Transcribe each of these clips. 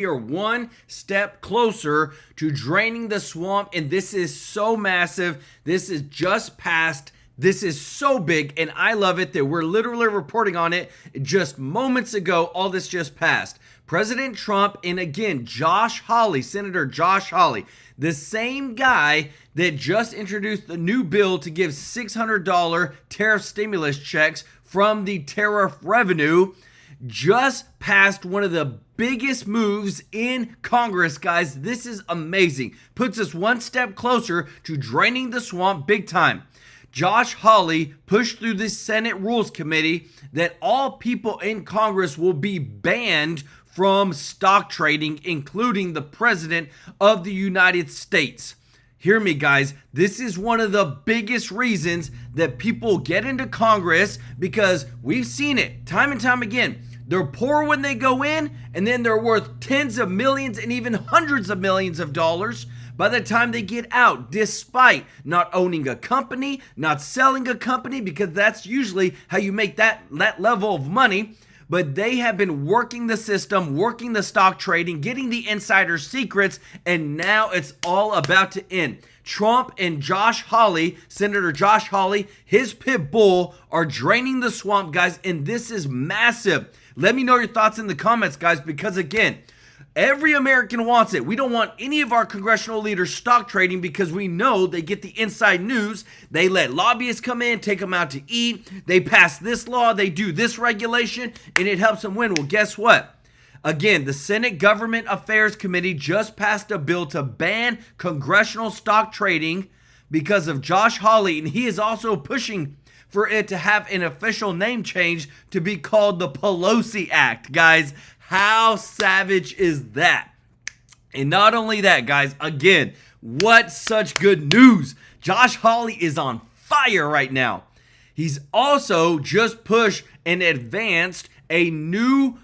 We are one step closer to draining the swamp, and this is so massive. This is just passed. This is so big, and I love it that we're literally reporting on it just moments ago. All this just passed. President Trump and again, Josh Hawley, Senator Josh Hawley, the same guy that just introduced the new bill to give $600 tariff stimulus checks from the tariff revenue, just passed one of the biggest moves in Congress, guys. This is amazing. Puts us one step closer to draining the swamp big time. Josh Hawley pushed through the Senate Rules Committee that all people in Congress will be banned from stock trading, including the President of the United States. Hear me, guys. This is one of the biggest reasons that people get into Congress, because we've seen it time and time again. They're poor when they go in, and then they're worth tens of millions and even hundreds of millions of dollars by the time they get out, despite not owning a company, not selling a company, because that's usually how you make that level of money. But they have been working the system, working the stock trading, getting the insider secrets, and now it's all about to end. Trump and Josh Hawley, Senator Josh Hawley, his pit bull are draining the swamp, guys, and this is massive. Let me know your thoughts in the comments, guys, because again, every American wants it. We don't want any of our congressional leaders stock trading because we know they get the inside news. They let lobbyists come in, take them out to eat. They pass this law, they do this regulation, and it helps them win. Well, guess what? Again, the Senate Government Affairs Committee just passed a bill to ban congressional stock trading because of Josh Hawley, and he is also pushing for it to have an official name change to be called the Pelosi Act. Guys, how savage is that? And not only that, guys, again, what such good news. Josh Hawley is on fire right now. He's also just pushed and advanced a new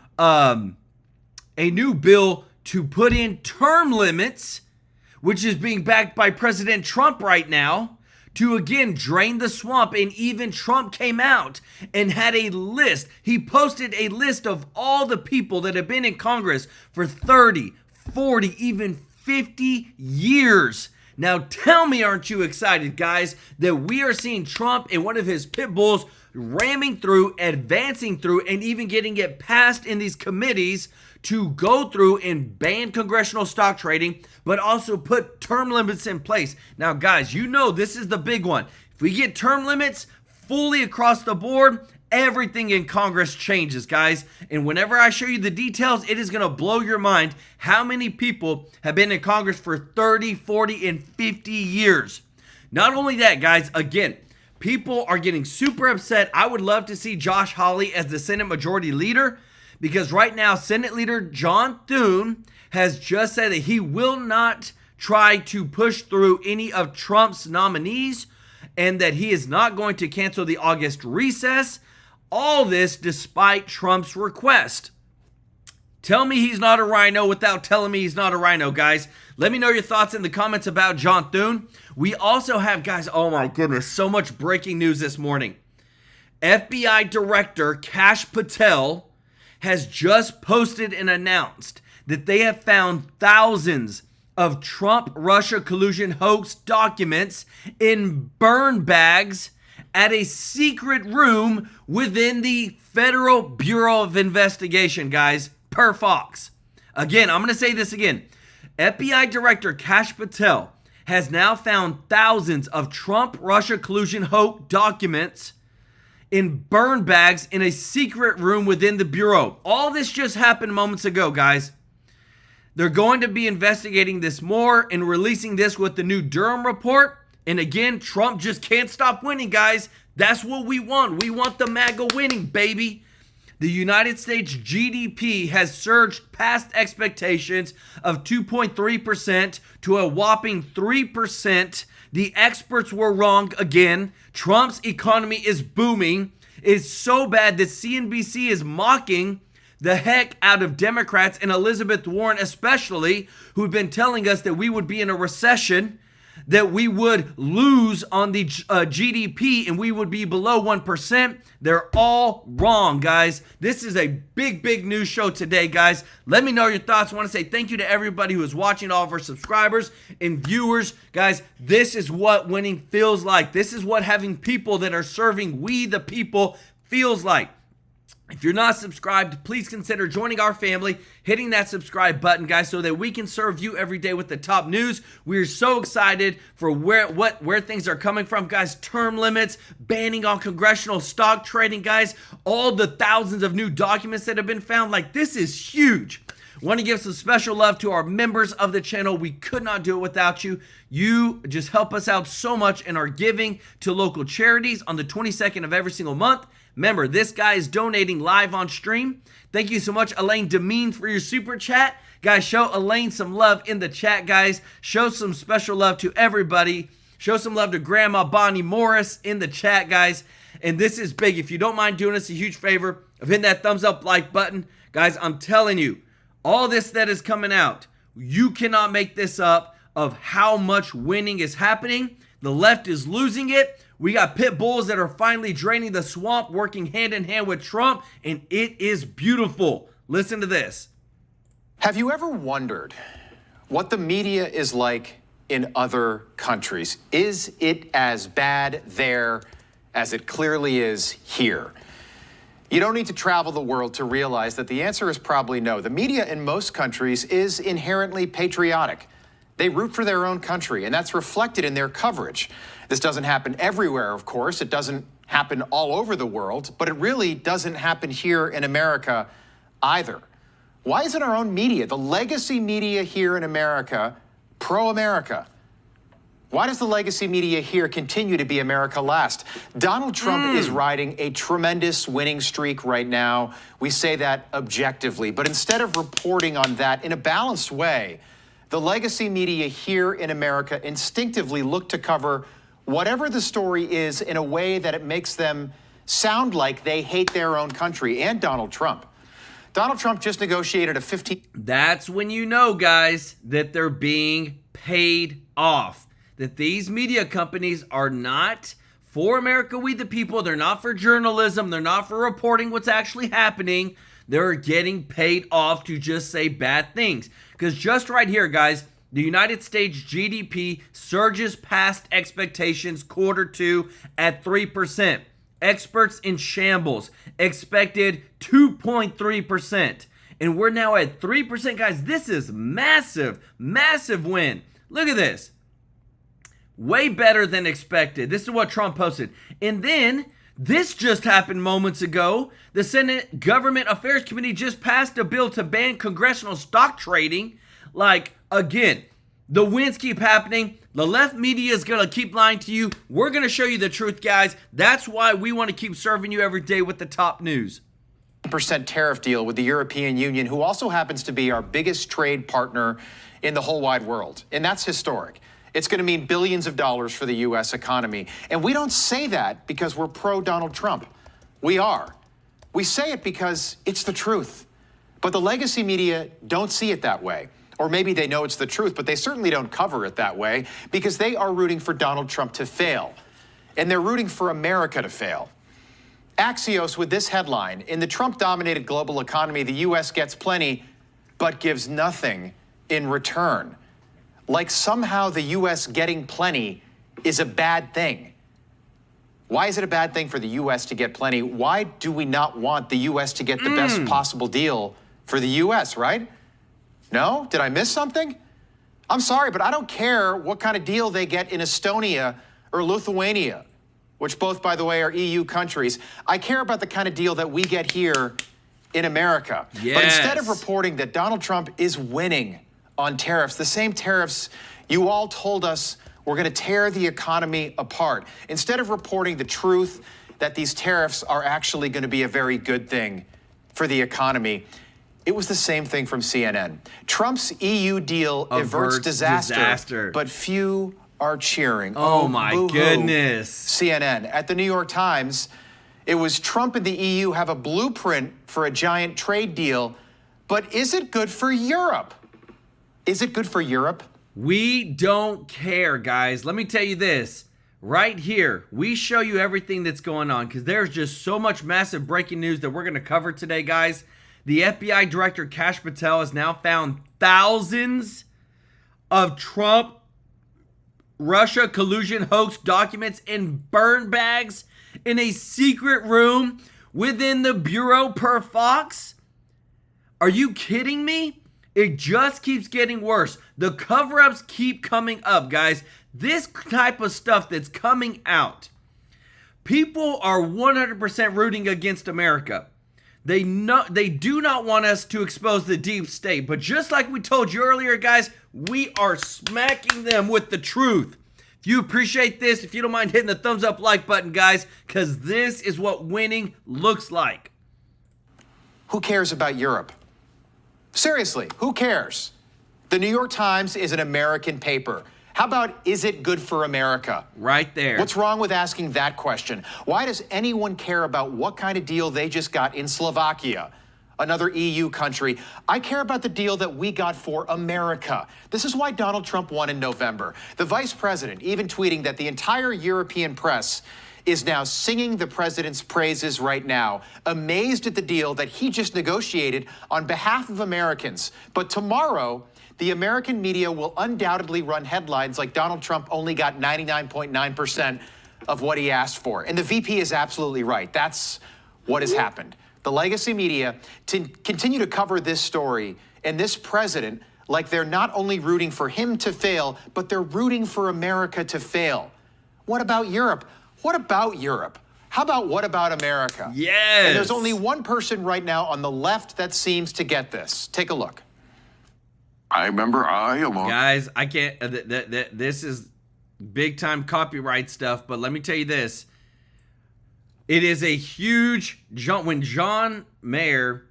bill to put in term limits, which is being backed by President Trump right now, to again drain the swamp. And even Trump came out and had a list. He posted a list of all the people that have been in Congress for 30, 40, even 50 years. Now tell me, aren't you excited, guys, that we are seeing Trump and one of his pit bulls ramming through, advancing through, and even getting it passed in these committees to go through and ban congressional stock trading, but also put term limits in place. Now, guys, you know this is the big one. If we get term limits fully across the board, everything in Congress changes, guys. And whenever I show you the details, it is going to blow your mind how many people have been in Congress for 30, 40, and 50 years. Not only that, guys, again, people are getting super upset. I would love to see Josh Hawley as the Senate Majority Leader, because right now, Senate Leader John Thune has just said that he will not try to push through any of Trump's nominees and that he is not going to cancel the August recess. All this despite Trump's request. Tell me he's not a rhino without telling me he's not a rhino, guys. Let me know your thoughts in the comments about John Thune. We also have, guys, oh my goodness, so much breaking news this morning. FBI Director Kash Patel has just posted and announced that they have found thousands of Trump-Russia collusion hoax documents in burn bags at a secret room within the Federal Bureau of Investigation, guys, per Fox. Again, I'm going to say this again. FBI Director Kash Patel has now found thousands of Trump-Russia collusion hoax documents in burn bags in a secret room within the Bureau. All this just happened moments ago, guys. They're going to be investigating this more and releasing this with the new Durham report. And again, Trump just can't stop winning, guys. That's what we want. We want the MAGA winning, baby. The United States GDP has surged past expectations of 2.3% to a whopping 3%. The experts were wrong again. Trump's economy is booming. It's so bad that CNBC is mocking the heck out of Democrats and Elizabeth Warren especially, who've been telling us that we would be in a recession. that we would lose on the GDP and we would be below 1%. They're all wrong, guys. This is a big news show today, guys. Let me know your thoughts. I want to say thank you to everybody who is watching, all of our subscribers and viewers. Guys, this is what winning feels like. This is what having people that are serving we the people feels like. If you're not subscribed, please consider joining our family, hitting that subscribe button, guys, so that we can serve you every day with the top news. We're so excited for where things are coming from, guys. Term limits, banning on congressional stock trading, guys. All the thousands of new documents that have been found. Like, this is huge. Want to give some special love to our members of the channel. We could not do it without you. You just help us out so much in our giving to local charities on the 22nd of every single month. Remember, this guy is donating live on stream. Thank you so much, Elaine Demeen, for your super chat. Guys, show Elaine some love in the chat, guys. Show some special love to everybody. Show some love to Grandma Bonnie Morris in the chat, guys. And this is big. If you don't mind doing us a huge favor of hitting that thumbs up like button, guys, I'm telling you, all this that is coming out, you cannot make this up of how much winning is happening. The left is losing it. We got pit bulls that are finally draining the swamp, working hand in hand with Trump, and it is beautiful. Listen to this. Have you ever wondered what the media is like in other countries? Is it as bad there as it clearly is here? You don't need to travel the world to realize that the answer is probably no. The media in most countries is inherently patriotic. They root for their own country, and that's reflected in their coverage. This doesn't happen everywhere, of course. It doesn't happen all over the world, but it really doesn't happen here in America either. Why isn't our own media, the legacy media here in America, pro-America? Why does the legacy media here continue to be America last? Donald Trump is riding a tremendous winning streak right now. We say that objectively, but instead of reporting on that in a balanced way, the legacy media here in America instinctively look to cover whatever the story is in a way that it makes them sound like they hate their own country and Donald Trump. Donald Trump just negotiated a 15... That's when you know, guys, that they're being paid off. That these media companies are not for America, we the people. They're not for journalism. They're not for reporting what's actually happening. They're getting paid off to just say bad things. Because just right here, guys, the United States GDP surges past expectations Q2 at 3%. Experts in shambles expected 2.3%. And we're now at 3%. Guys, this is massive, massive win. Look at this. Way better than expected. This is what Trump posted. And then, this just happened moments ago. The Senate Government Affairs Committee just passed a bill to ban congressional stock trading. Like, again, the wins keep happening. The left media is going to keep lying to you. We're going to show you the truth, guys. That's why we want to keep serving you every day with the top news. percent tariff deal with the European Union, who also happens to be our biggest trade partner in the whole wide world. And that's historic. It's going to mean billions of dollars for the U.S. economy. And we don't say that because we're pro-Donald Trump. We are. We say it because it's the truth. But the legacy media don't see it that way. Or maybe they know it's the truth, but they certainly don't cover it that way because they are rooting for Donald Trump to fail. And they're rooting for America to fail. Axios with this headline: in the Trump-dominated global economy, the U.S. gets plenty, but gives nothing in return. Like somehow the U.S. getting plenty is a bad thing. Why is it a bad thing for the U.S. to get plenty? Why do we not want the U.S. to get the best possible deal for the U.S., right? No? Did I miss something? I'm sorry, but I don't care what kind of deal they get in Estonia or Lithuania, which both, by the way, are EU countries. I care about the kind of deal that we get here in America. Yes. But instead of reporting that Donald Trump is winning on tariffs, the same tariffs you all told us were going to tear the economy apart, instead of reporting the truth that these tariffs are actually going to be a very good thing for the economy, it was the same thing from CNN. Trump's EU deal averts disaster, but few are cheering. Oh my goodness. CNN. At the New York Times, it was Trump and the EU have a blueprint for a giant trade deal, but is it good for Europe? Is it good for Europe? We don't care, guys. Let me tell you this. Right here, we show you everything that's going on because there's just so much massive breaking news that we're going to cover today, guys. The FBI Director Kash Patel has now found thousands of Trump Russia collusion hoax documents in burn bags in a secret room within the Bureau per Fox. Are you kidding me? It just keeps getting worse. The cover-ups keep coming up, guys. This type of stuff that's coming out, people are 100% rooting against America. They do not want us to expose the deep state. But just like we told you earlier, guys, we are smacking them with the truth. If you appreciate this, if you don't mind hitting the thumbs up like button, guys, because this is what winning looks like. Who cares about Europe? Seriously, who cares? The New York Times is an American paper. How about, is it good for America? Right there. What's wrong with asking that question? Why does anyone care about what kind of deal they just got in Slovakia, another EU country? I care about the deal that we got for America. This is why Donald Trump won in November. The vice president even tweeting that the entire European press is now singing the president's praises right now, amazed at the deal that he just negotiated on behalf of Americans. But tomorrow, the American media will undoubtedly run headlines like Donald Trump only got 99.9% of what he asked for. And the VP is absolutely right. That's what has happened. The legacy media continue to cover this story and this president like they're not only rooting for him to fail, but they're rooting for America to fail. What about Europe? What about Europe? How about what about America? Yes. And there's only one person right now on the left that seems to get this. Take a look. I remember along. Guys, I can't, this is big time copyright stuff, but let me tell you this. It is a huge jump when John Mayer,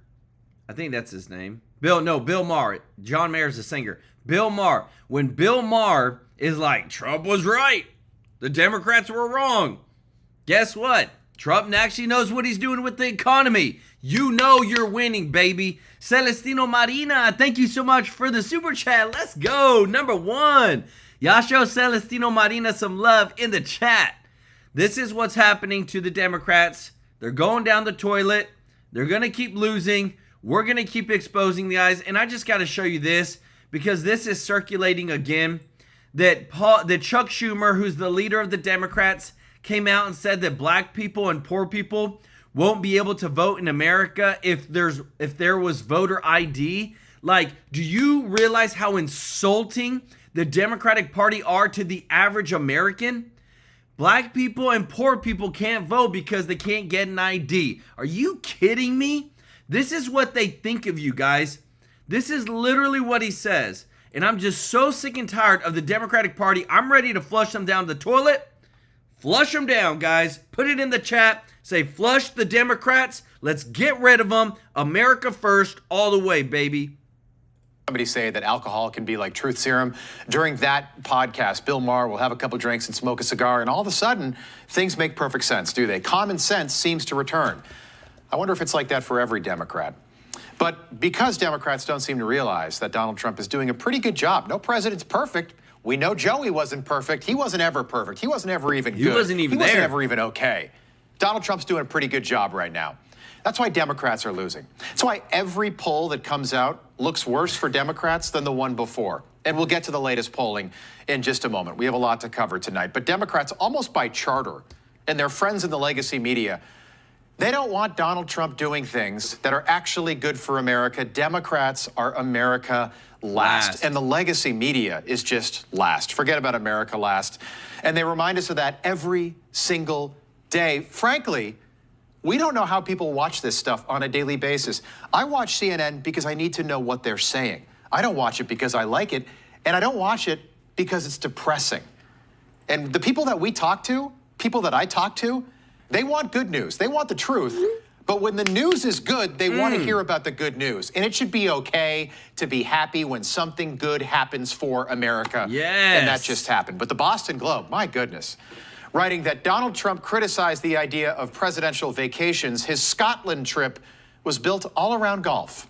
I think that's his name. Bill Maher. John Mayer's a singer. Bill Maher. When Bill Maher is like, Trump was right, the Democrats were wrong. Guess what? Trump actually knows what he's doing with the economy. You know you're winning, baby. Celestino Marina, thank you so much for the super chat. Let's go. Number one. Y'all show Celestino Marina some love in the chat. This is what's happening to the Democrats. They're going down the toilet. They're going to keep losing. We're going to keep exposing the guys. And I just got to show you this because this is circulating again. That Chuck Schumer, who's the leader of the Democrats, came out and said that black people and poor people won't be able to vote in America if there was voter ID. Like, do you realize how insulting the Democratic Party are to the average American? Black people and poor people can't vote because they can't get an ID. Are you kidding me? This is what they think of you guys. This is literally what he says. And I'm just so sick and tired of the Democratic Party. I'm ready to flush them down the toilet. Flush them down, guys. Put it in the chat. Say, flush the Democrats. Let's get rid of them. America first, all the way, baby. Somebody say that alcohol can be like truth serum. During that podcast, Bill Maher will have a couple drinks and smoke a cigar, and all of a sudden, things make perfect sense, do they? Common sense seems to return. I wonder if it's like that for every Democrat. But because Democrats don't seem to realize that Donald Trump is doing a pretty good job. No president's perfect. We know Joey wasn't perfect. He wasn't ever perfect. He wasn't ever even good. He wasn't even there. He wasn't ever even okay. Donald Trump's doing a pretty good job right now. That's why Democrats are losing. That's why every poll that comes out looks worse for Democrats than the one before. And we'll get to the latest polling in just a moment. We have a lot to cover tonight. But Democrats, almost by charter, and their friends in the legacy media, they don't want Donald Trump doing things that are actually good for America. Democrats are America last. And the legacy media is just last. Forget about America last. And they remind us of that every single day. Frankly, we don't know how people watch this stuff on a daily basis. I watch CNN because I need to know what they're saying. I don't watch it because I like it, and I don't watch it because it's depressing. And the people that we talk to, people that I talk to, they want good news. They want the truth. But when the news is good, they want to hear about the good news. And it should be okay to be happy when something good happens for America. Yes. And that just happened. But the Boston Globe, my goodness, writing that Donald Trump criticized the idea of presidential vacations. His Scotland trip was built all around golf.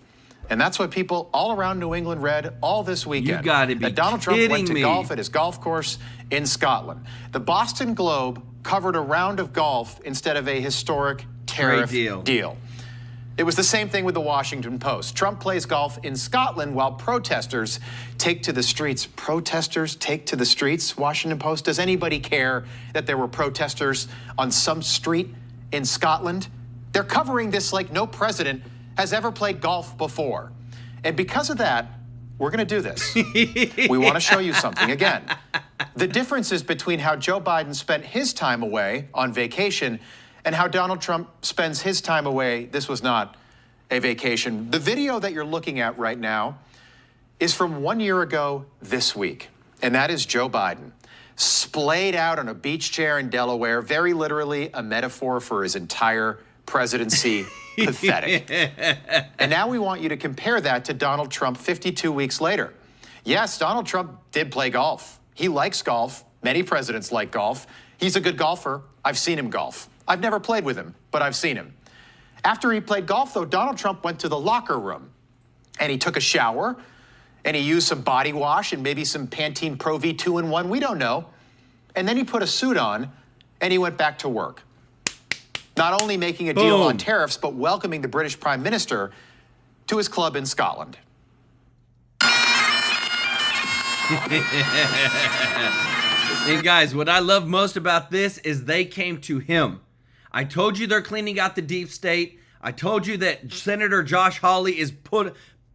And that's what people all around New England read all this weekend. You gotta be that Donald Trump kidding went to me. golf at his golf course in Scotland. The Boston Globe covered a round of golf instead of a historic tariff deal. It was the same thing with the Washington Post. Trump plays golf in Scotland while protesters take to the streets. Protesters take to the streets, Washington Post. Does anybody care that there were protesters on some street in Scotland? They're covering this like no president has ever played golf before. And because of that, we're going to do this. We want to show you something again. The differences between how Joe Biden spent his time away on vacation and how Donald Trump spends his time away. This was not a vacation. The video that you're looking at right now is from 1 year ago this week. And that is Joe Biden, splayed out on a beach chair in Delaware, very literally a metaphor for his entire presidency. Pathetic. And now we want you to compare that to Donald Trump 52 weeks later. Yes, Donald Trump did play golf. He likes golf. Many presidents like golf. He's a good golfer. I've seen him golf. I've never played with him, but I've seen him. After he played golf, though, Donald Trump went to the locker room and he took a shower and he used some body wash and maybe some Pantene Pro V 2-in-1. We don't know. And then he put a suit on and he went back to work. Not only making a deal on tariffs, but welcoming the British Prime Minister to his club in Scotland. And guys, what I love most about this is they came to him. I told you they're cleaning out the deep state. I told you that Senator Josh Hawley is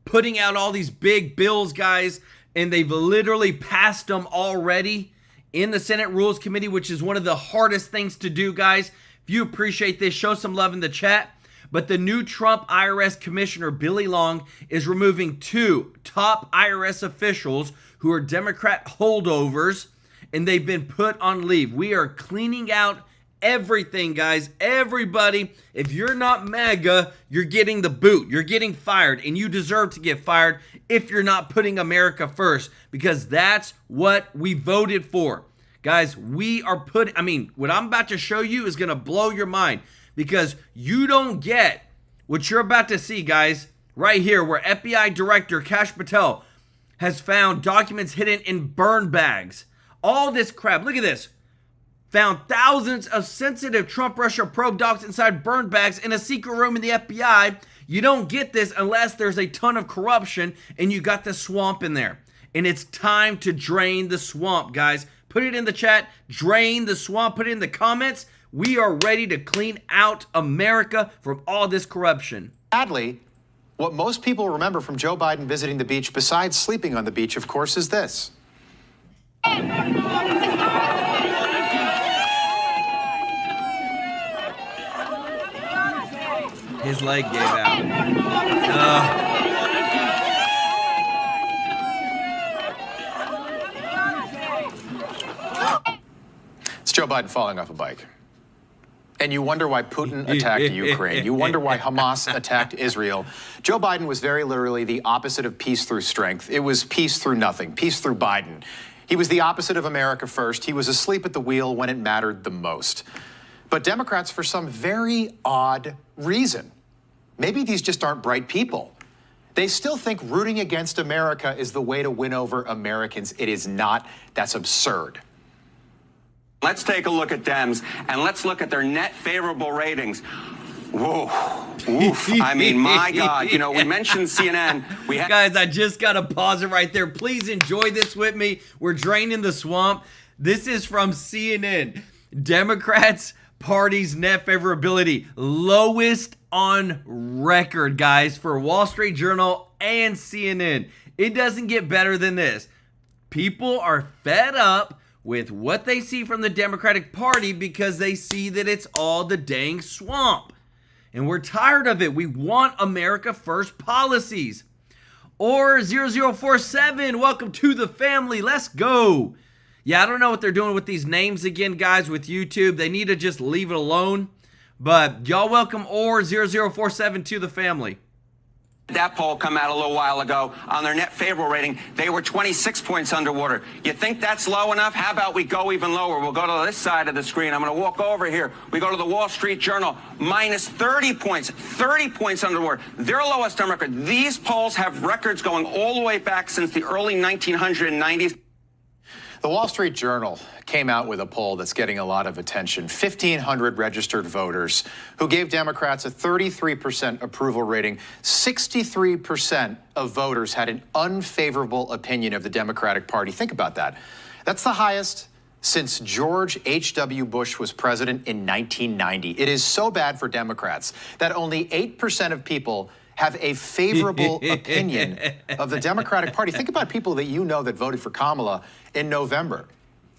putting out all these big bills, guys, and they've literally passed them already in the Senate Rules Committee, which is one of the hardest things to do, guys. If you appreciate this, show some love in the chat. But the new Trump IRS Commissioner, Billy Long, is removing 2 top IRS officials who are Democrat holdovers, and they've been put on leave. We are cleaning out everything, guys. Everybody, if you're not MAGA, you're getting the boot. You're getting fired, and you deserve to get fired if you're not putting America first, because that's what we voted for. Guys, we are what I'm about to show you is going to blow your mind, because you don't get what you're about to see, guys, right here, where FBI Director Kash Patel has found documents hidden in burn bags. All this crap. Look at this. Found thousands of sensitive Trump-Russia probe docs inside burn bags in a secret room in the FBI. You don't get this unless there's a ton of corruption and you got the swamp in there. And it's time to drain the swamp, guys. Put it in the chat. Drain the swamp. Put it in the comments. We are ready to clean out America from all this corruption. Sadly, what most people remember from Joe Biden visiting the beach, besides sleeping on the beach, of course, is this. His leg gave out. It's Joe Biden falling off a bike. And you wonder why Putin attacked Ukraine. You wonder why Hamas attacked Israel. Joe Biden was very literally the opposite of peace through strength. It was peace through nothing, peace through Biden. He was the opposite of America first. He was asleep at the wheel when it mattered the most. But Democrats, for some very odd reason, maybe these just aren't bright people, they still think rooting against America is the way to win over Americans. It is not. That's absurd. Let's take a look at Dems, and let's look at their net favorable ratings. Whoa, oof. I mean, my God, you know, we mentioned CNN. Guys, I just got to pause it right there. Please enjoy this with me. We're draining the swamp. This is from CNN. Democrats' party's net favorability, lowest on record, guys, for Wall Street Journal and CNN. It doesn't get better than this. People are fed up with what they see from the Democratic Party because they see that it's all the dang swamp. And we're tired of it. We want America First policies. Or 0047, welcome to the family. Let's go. Yeah, I don't know what they're doing with these names again, guys, with YouTube. They need to just leave it alone. But y'all welcome or 0047 to the family. that poll come out a little while ago on their net favorable rating. They were 26 points underwater. You think that's low enough? How about we go even lower? We'll go to this side of the screen. I'm going to walk over here. We go to the Wall Street Journal, minus 30 points, 30 points underwater. Their lowest on record. These polls have records going all the way back since the early 1990s. The Wall Street Journal came out with a poll that's getting a lot of attention. 1,500 registered voters who gave Democrats a 33% approval rating. 63% of voters had an unfavorable opinion of the Democratic Party. Think about that. That's the highest since George H.W. Bush was president in 1990. It is so bad for Democrats that only 8% of people have a favorable opinion of the Democratic Party. Think about people that you know that voted for Kamala in November.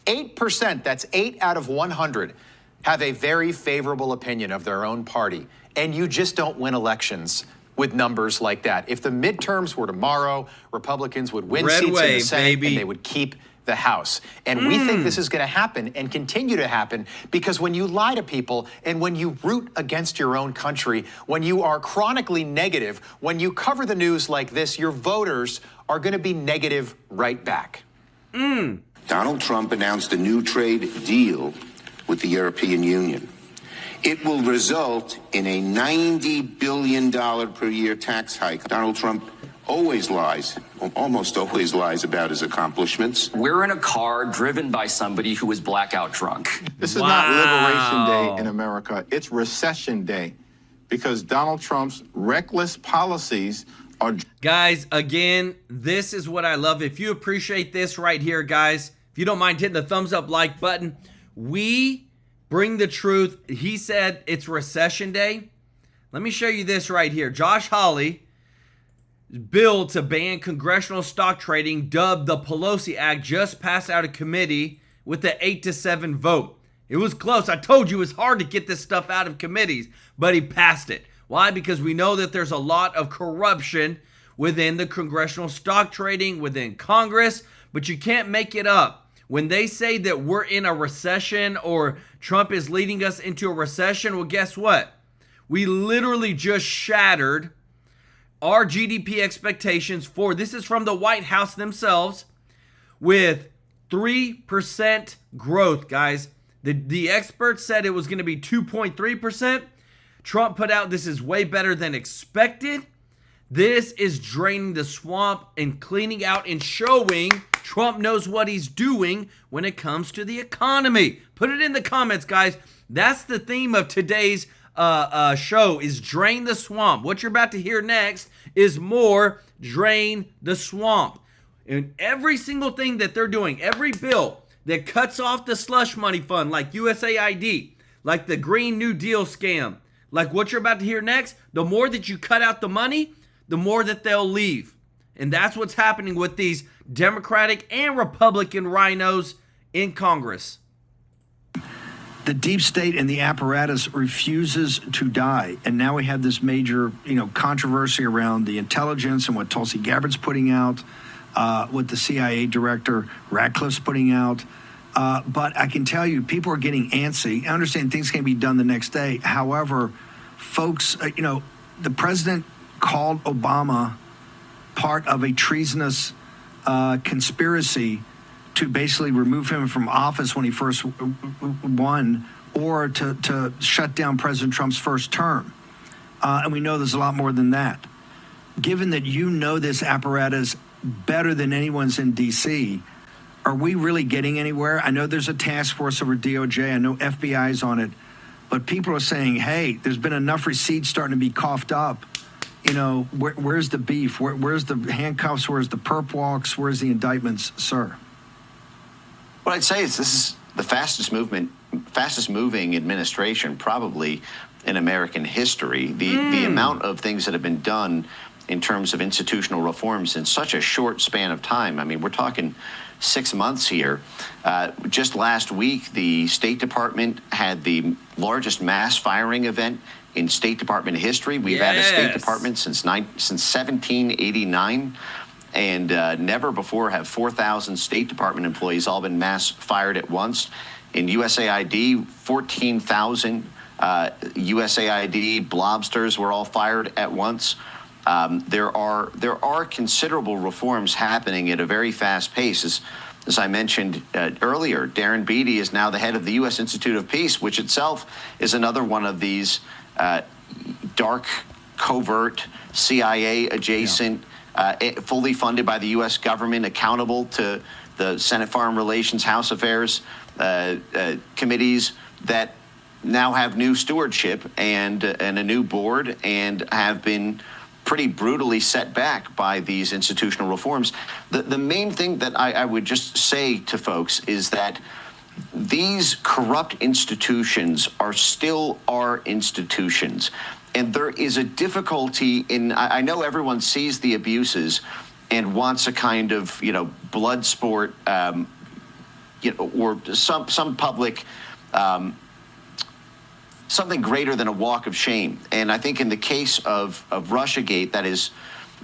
8%, that's 8 out of 100, have a very favorable opinion of their own party. And you just don't win elections with numbers like that. If the midterms were tomorrow, Republicans would win seats in the Senate and they would keep the House. And we think this is going to happen and continue to happen because when you lie to people and when you root against your own country, when you are chronically negative, when you cover the news like this, your voters are going to be negative right back. Donald Trump announced a new trade deal with the European Union. It will result in a $90 billion per year tax hike. Donald Trump always lies, almost always lies about his accomplishments. We're in a car driven by somebody who is blackout drunk. This is not Liberation Day in America. It's Recession Day because Donald Trump's reckless policies are... Guys, again, this is what I love. If you appreciate this right here, guys, if you don't mind hitting the thumbs up like button, we bring the truth. He said it's Recession Day. Let me show you this right here. Josh Hawley bill to ban congressional stock trading, dubbed the Pelosi Act, just passed out of committee with an 8-7 vote. It was close. I told you it was hard to get this stuff out of committees, but he passed it. Why? Because we know that there's a lot of corruption within the congressional stock trading, within Congress, but you can't make it up. When they say that we're in a recession or Trump is leading us into a recession, well, guess what? We literally just shattered our GDP expectations for, this is from the White House themselves, with 3% growth, guys. The experts said it was going to be 2.3%. Trump put out, this is way better than expected. This is draining the swamp and cleaning out and showing Trump knows what he's doing when it comes to the economy. Put it in the comments, guys. That's the theme of today's show, is drain the swamp. What you're about to hear next is more drain the swamp. And every single thing that they're doing, every bill that cuts off the slush money fund, like USAID, like the Green New Deal scam, like what you're about to hear next, the more that you cut out the money, the more that they'll leave. And that's what's happening with these Democratic and Republican rhinos in Congress. The deep state and the apparatus refuses to die. And now we have this major, controversy around the intelligence and what Tulsi Gabbard's putting out, what the CIA director Ratcliffe's putting out. But I can tell you, people are getting antsy. I understand things can be done the next day. However, folks, the president called Obama part of a treasonous conspiracy to basically remove him from office when he first won, or to shut down President Trump's first term. And we know there's a lot more than that. Given that you know this apparatus better than anyone's in D.C., are we really getting anywhere? I know there's a task force over DOJ. I know FBI's on it. But people are saying, hey, there's been enough receipts starting to be coughed up. Where's the beef? Where's the handcuffs? Where's the perp walks? Where's the indictments, sir? What I'd say is this is the fastest moving administration probably in American history. The amount of things that have been done in terms of institutional reforms in such a short span of time. I mean, we're talking 6 months here. Just last week, the State Department had the largest mass firing event in State Department history. We've had a State Department since 1789. And never before have 4,000 State Department employees all been mass fired at once. In USAID, 14,000 USAID blobsters were all fired at once. There are considerable reforms happening at a very fast pace. As I mentioned earlier, Darren Beattie is now the head of the U.S. Institute of Peace, which itself is another one of these dark, covert, CIA-adjacent, fully funded by the U.S. government, accountable to the Senate Foreign Relations, House Affairs committees that now have new stewardship and a new board and have been pretty brutally set back by these institutional reforms. The main thing that I would just say to folks is that these corrupt institutions are still our institutions. And there is a difficulty in, I know everyone sees the abuses and wants a kind of, blood sport, or some public, something greater than a walk of shame. And I think in the case of Russiagate, that is,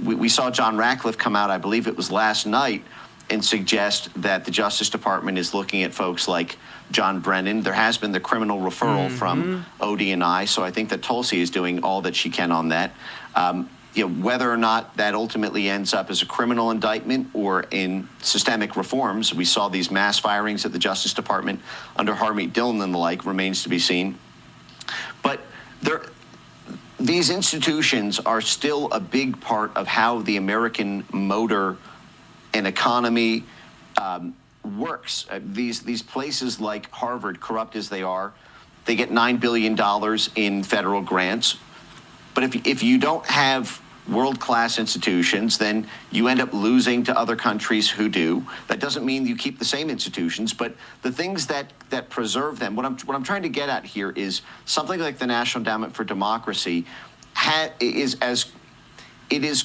we saw John Ratcliffe come out, I believe it was last night, and suggest that the Justice Department is looking at folks like John Brennan. There has been the criminal referral from ODNI, so I think that Tulsi is doing all that she can on that. Whether or not that ultimately ends up as a criminal indictment or in systemic reforms, we saw these mass firings at the Justice Department under Harmeet Dillon and the like, remains to be seen. But these institutions are still a big part of how the American motor and economy works. These places like Harvard, corrupt as they are, they get $9 billion in federal grants. But if you don't have world-class institutions, then you end up losing to other countries who do. That doesn't mean you keep the same institutions, but the things that preserve them. What I'm trying to get at here is something like the National Endowment for Democracy is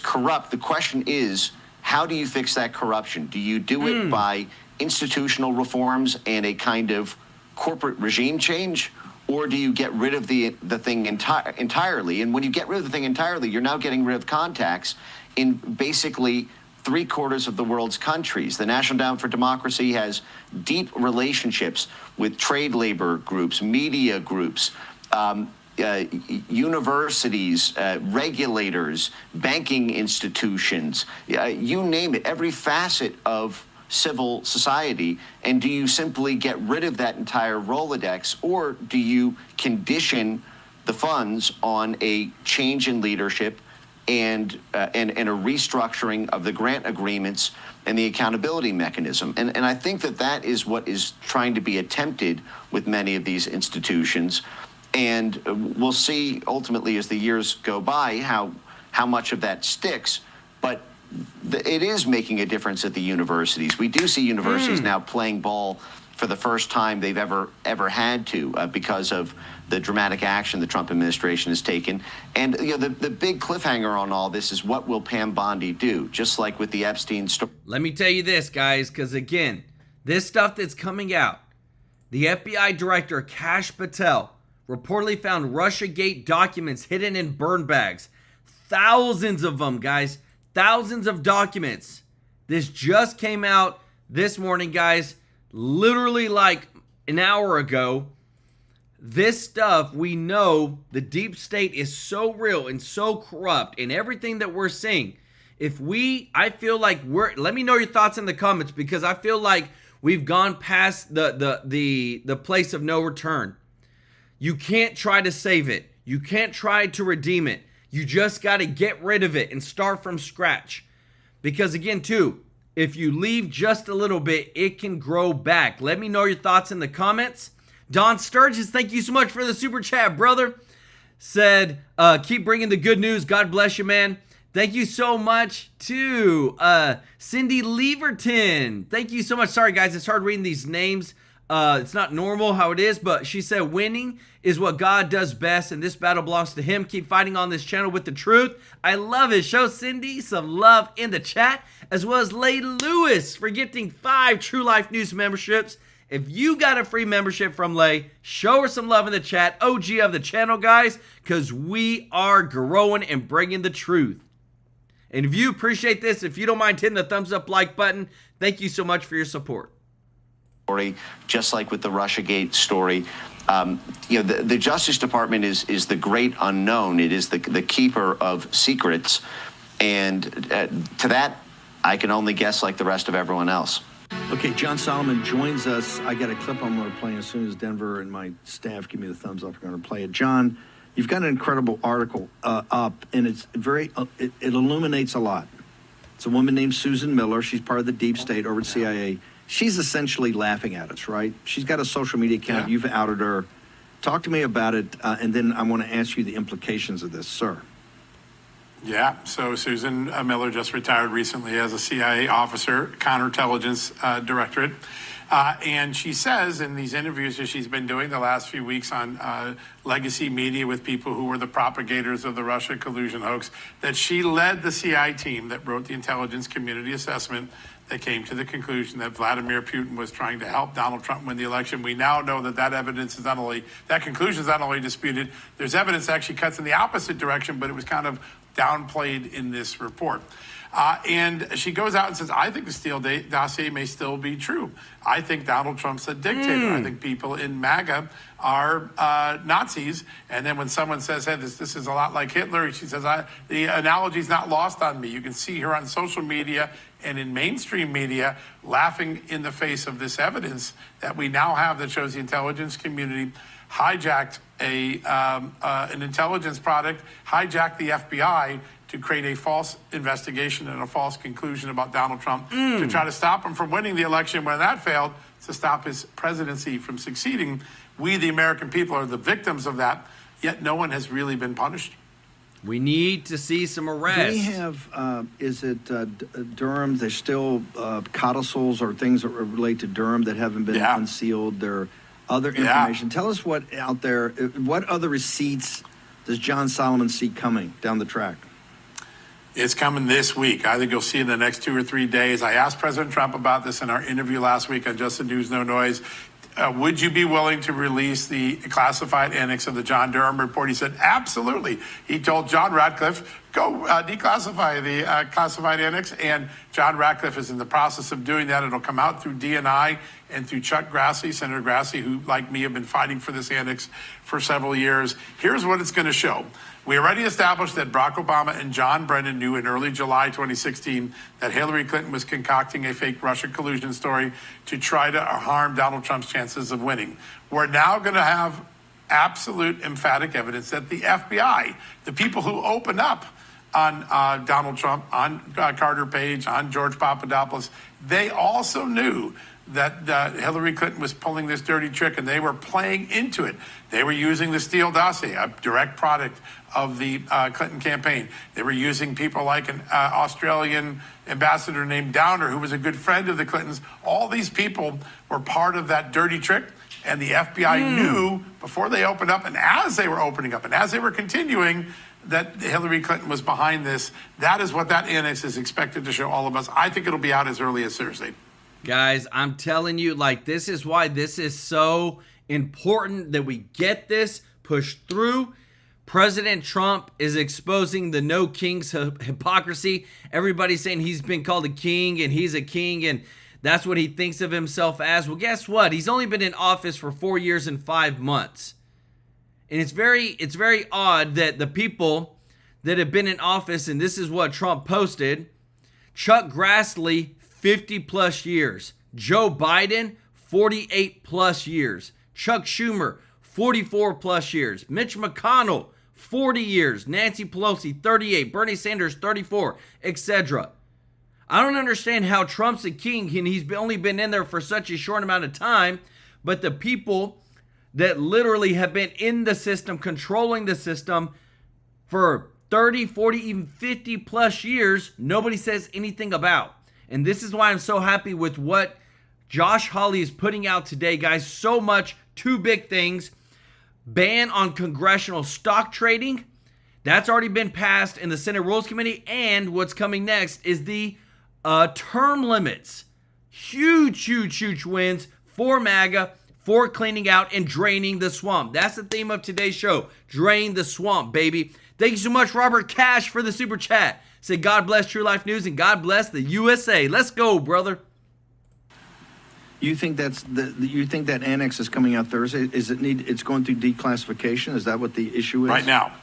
corrupt. The question is, how do you fix that corruption? Do you do it by institutional reforms and a kind of corporate regime change? Or do you get rid of the thing entirely? And when you get rid of the thing entirely, you're now getting rid of contacts in basically 3/4 of the world's countries. The National Endowment for Democracy has deep relationships with trade labor groups, media groups, universities, regulators, banking institutions, you name it, every facet of civil society. And do you simply get rid of that entire Rolodex, or do you condition the funds on a change in leadership and a restructuring of the grant agreements and the accountability mechanism? And I think that is what is trying to be attempted with many of these institutions. And we'll see ultimately as the years go by how much of that sticks. But it is making a difference at the universities. We do see universities now playing ball for the first time they've ever had to because of the dramatic action the Trump administration has taken. And the big cliffhanger on all this is, what will Pam Bondi do? Just like with the Epstein story. Let me tell you this, guys, because again, this stuff that's coming out, the FBI director Kash Patel reportedly found Russiagate documents hidden in burn bags. Thousands of them, guys. Thousands of documents. This just came out this morning, guys. Literally like an hour ago. This stuff, we know the deep state is so real and so corrupt in everything that we're seeing. I feel like let me know your thoughts in the comments, because I feel like we've gone past the place of no return. You can't try to save it. You can't try to redeem it. You just got to get rid of it and start from scratch. Because again, too, if you leave just a little bit, it can grow back. Let me know your thoughts in the comments. Don Sturgis, thank you so much for the super chat, brother. Said, keep bringing the good news. God bless you, man. Thank you so much to Cindy Leverton. Thank you so much. Sorry, guys, it's hard reading these names. It's not normal how it is, but she said, winning is what God does best, and this battle belongs to him. Keep fighting on this channel with the truth. I love it. Show Cindy some love in the chat, as well as Lay Lewis for gifting 5 TrueLife News memberships. If you got a free membership from Lay, show her some love in the chat. OG of the channel, guys, because we are growing and bringing the truth. And if you appreciate this, if you don't mind hitting the thumbs up like button, thank you so much for your support. Just like with the Russiagate story. The Justice Department is the great unknown. It is the keeper of secrets. And to that, I can only guess like the rest of everyone else. Okay, John Solomon joins us. I got a clip I'm going to play as soon as Denver and my staff give me the thumbs up. We're going to play it. John, you've got an incredible article up, and it's it illuminates a lot. It's a woman named Susan Miller. She's part of the deep state over at CIA. She's essentially laughing at us, right? She's got a social media account. Yeah. You've outed her. Talk to me about it, and then I want to ask you the implications of this, sir. Yeah, so Susan Miller just retired recently as a CIA officer, counterintelligence directorate. And she says in these interviews that she's been doing the last few weeks on legacy media with people who were the propagators of the Russia collusion hoax, that she led the CIA team that wrote the intelligence community assessment that came to the conclusion that Vladimir Putin was trying to help Donald Trump win the election. We now know that that evidence is that conclusion is not only disputed, there's evidence that actually cuts in the opposite direction, but it was kind of downplayed in this report. And she goes out and says, I think the Steele dossier may still be true. I think Donald Trump's a dictator. I think people in MAGA are Nazis. And then when someone says, hey, this is a lot like Hitler, she says, the analogy's not lost on me. You can see her on social media and in mainstream media laughing in the face of this evidence that we now have that shows the intelligence community hijacked an intelligence product, hijacked the FBI to create a false investigation and a false conclusion about Donald Trump to try to stop him from winning the election. When that failed, to stop his presidency from succeeding. We, the American people, are the victims of that, yet no one has really been punished. We need to see some arrests. Do we have, is it Durham? There's still codicils or things that relate to Durham that haven't been unsealed. There are other information. Tell us what out there, what other receipts does John Solomon see coming down the track? It's coming this week. I think you'll see in the next 2 or 3 days. I asked President Trump about this in our interview last week on Just the News, No Noise. Would you be willing to release the classified annex of the John Durham report? He said, absolutely. He told John Ratcliffe, go declassify the classified annex. And John Ratcliffe is in the process of doing that. It'll come out through DNI and through Chuck Grassley, Senator Grassley, who, like me, have been fighting for this annex for several years. Here's what it's going to show. We already established that Barack Obama and John Brennan knew in early July 2016 that Hillary Clinton was concocting a fake Russia collusion story to try to harm Donald Trump's chances of winning. We're now going to have absolute emphatic evidence that the FBI, the people who open up on Donald Trump, on Carter Page, on George Papadopoulos, they also knew that Hillary Clinton was pulling this dirty trick, and they were playing into it. They were using the Steele dossier, a direct product of the Clinton campaign. They were using people like an Australian ambassador named Downer, who was a good friend of the Clintons. All these people were part of that dirty trick, and the FBI knew before they opened up, and as they were opening up, and as they were continuing, that Hillary Clinton was behind this. That is what that annex is expected to show all of us. I think it'll be out as early as Thursday. Guys, I'm telling you, like, this is why this is so important that we get this pushed through. President Trump is exposing the no king's hypocrisy. Everybody's saying he's been called a king and he's a king and that's what he thinks of himself as. Well, guess what? He's only been in office for 4 years and 5 months. And it's very odd that the people that have been in office, and this is what Trump posted, Chuck Grassley, 50 plus years. Joe Biden, 48 plus years. Chuck Schumer, 44 plus years. Mitch McConnell, 40 years. Nancy Pelosi, 38. Bernie Sanders, 34, etc. I don't understand how Trump's a king and he's only been in there for such a short amount of time, but the people that literally have been in the system, controlling the system for 30, 40, even 50 plus years, nobody says anything about. And this is why I'm so happy with what Josh Hawley is putting out today, guys. So much, 2 big things. Ban on congressional stock trading. That's already been passed in the Senate Rules Committee. And what's coming next is the term limits. Huge, huge, huge wins for MAGA, for cleaning out and draining the swamp. That's the theme of today's show. Drain the swamp, baby. Thank you so much, Robert Cash, for the super chat. Say God bless True Life News and God bless the USA. Let's go, brother. You think you think that annex is coming out Thursday? It's going through declassification? Is that what the issue is? Right now.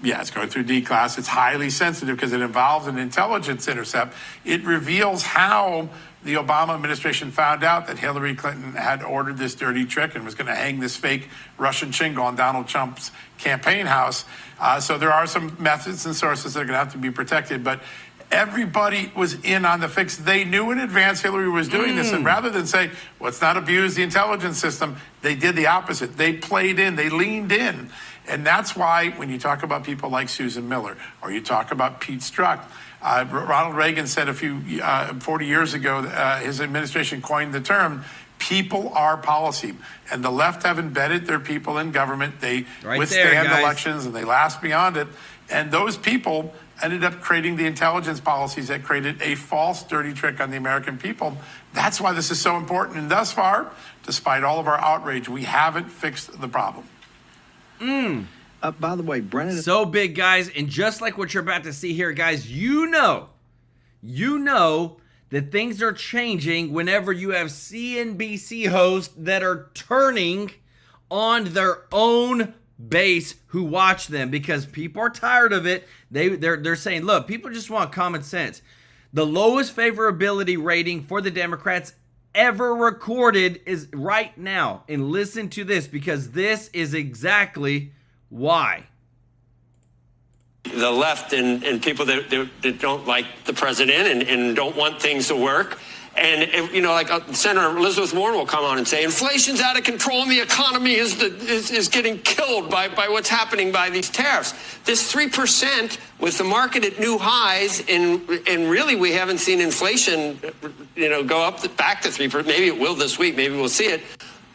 Yeah, it's going through D-class. It's highly sensitive because it involves an intelligence intercept. It reveals how the Obama administration found out that Hillary Clinton had ordered this dirty trick and was going to hang this fake Russian shingle on Donald Trump's campaign house. So there are some methods and sources that are going to have to be protected. But everybody was in on the fix. They knew in advance Hillary was doing this. And rather than say, let's not abuse the intelligence system, they did the opposite. They played in. They leaned in. And that's why when you talk about people like Susan Miller or you talk about Pete Strzok, Ronald Reagan said 40 years ago, his administration coined the term, people are policy. And the left have embedded their people in government. They withstand elections and they last beyond it. And those people ended up creating the intelligence policies that created a false dirty trick on the American people. That's why this is so important. And thus far, despite all of our outrage, we haven't fixed the problem. By the way, Brennan. So big, guys. And just like what you're about to see here, guys, you know that things are changing whenever you have CNBC hosts that are turning on their own base who watch them because people are tired of it. They're saying, look, people just want common sense. The lowest favorability rating for the Democrats ever recorded is right now. And listen to this because this is exactly why. The left and people that don't like the president and don't want things to work. And, you know, like Senator Elizabeth Warren will come on and say, inflation's out of control and the economy is getting killed by what's happening by these tariffs. This 3% with the market at new highs, and really we haven't seen inflation, you know, go up back to 3%. Maybe it will this week. Maybe we'll see it.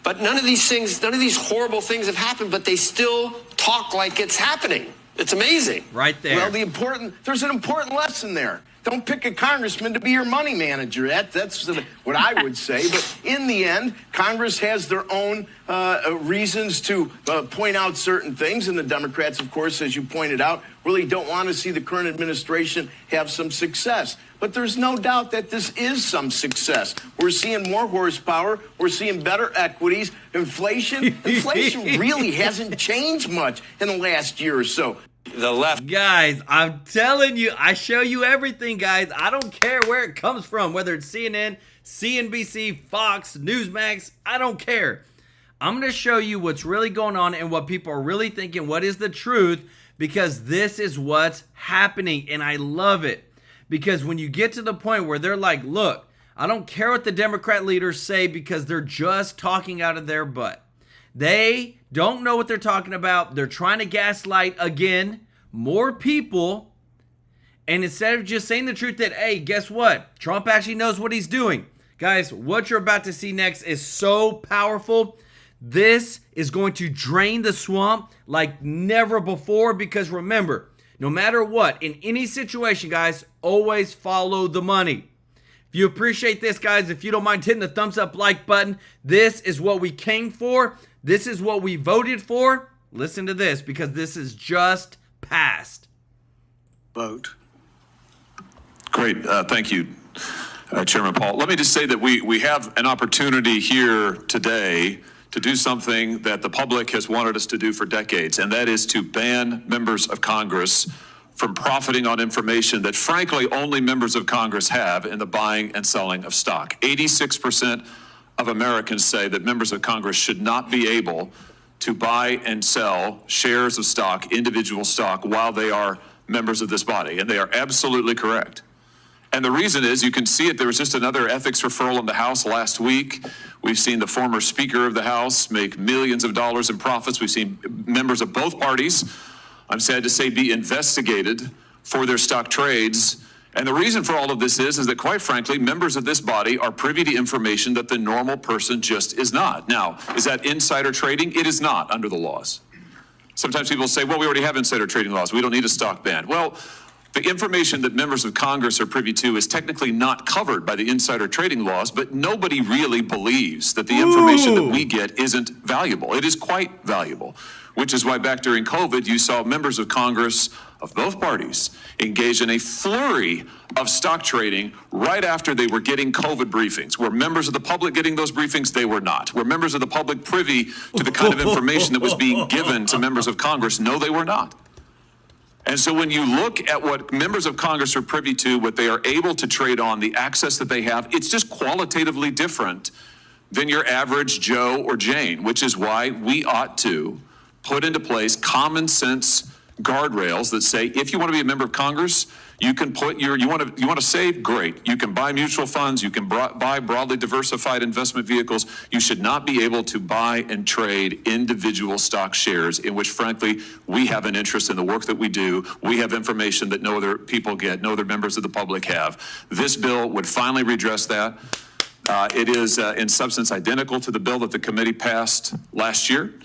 But none of these horrible things have happened, but they still talk like it's happening. It's amazing. Right there. Well, there's an important lesson there. Don't pick a congressman to be your money manager. That's what I would say. But in the end, Congress has their own reasons to point out certain things. And the Democrats, of course, as you pointed out, really don't want to see the current administration have some success. But there's no doubt that this is some success. We're seeing more horsepower. We're seeing better equities. Inflation really hasn't changed much in the last year or so. The left. Guys, I'm telling you, I show you everything, guys. I don't care where it comes from, whether it's CNN, CNBC, Fox, Newsmax, I don't care. I'm going to show you what's really going on and what people are really thinking, what is the truth, because this is what's happening, and I love it. Because when you get to the point where they're like, look, I don't care what the Democrat leaders say because they're just talking out of their butt. They don't know what they're talking about. They're trying to gaslight, again, more people. And instead of just saying the truth that, hey, guess what? Trump actually knows what he's doing. Guys, what you're about to see next is so powerful. This is going to drain the swamp like never before because remember, no matter what, in any situation, guys, always follow the money. If you appreciate this, guys, if you don't mind hitting the thumbs up like button, this is what we came for. This is what we voted for. Listen to this because this is just passed. Vote. Great. Thank you, Chairman Paul. Let me just say that we have an opportunity here today to do something that the public has wanted us to do for decades, and that is to ban members of Congress from profiting on information that, frankly, only members of Congress have in the buying and selling of stock. 86% of Americans say that members of Congress should not be able to buy and sell shares of stock, individual stock, while they are members of this body, and they are absolutely correct. And the reason is, you can see it, there was just another ethics referral in the House last week. We've seen the former Speaker of the House make millions of dollars in profits. We've seen members of both parties, I'm sad to say, be investigated for their stock trades. And the reason for all of this is that, quite frankly, members of this body are privy to information that the normal person just is not. Now, is that insider trading? It is not under the laws. Sometimes people say, well, we already have insider trading laws. We don't need a stock ban. Well, the information that members of Congress are privy to is technically not covered by the insider trading laws, but nobody really believes that the information that we get isn't valuable. It is quite valuable. which is why back during COVID, you saw members of Congress of both parties engage in a flurry of stock trading right after they were getting COVID briefings. Were members of the public getting those briefings? They were not. Were members of the public privy to the kind of information that was being given to members of Congress? No, they were not. And so when you look at what members of Congress are privy to, what they are able to trade on, the access that they have, it's just qualitatively different than your average Joe or Jane, which is why we ought to put into place common sense guardrails that say, if you want to be a member of Congress, you can put you want to save, great. You can buy mutual funds, you can buy broadly diversified investment vehicles. You should not be able to buy and trade individual stock shares, in which, frankly, we have an interest in the work that we do. We have information that no other people get, no other members of the public have. This bill would finally redress that. It is in substance identical to the bill that the committee passed last year.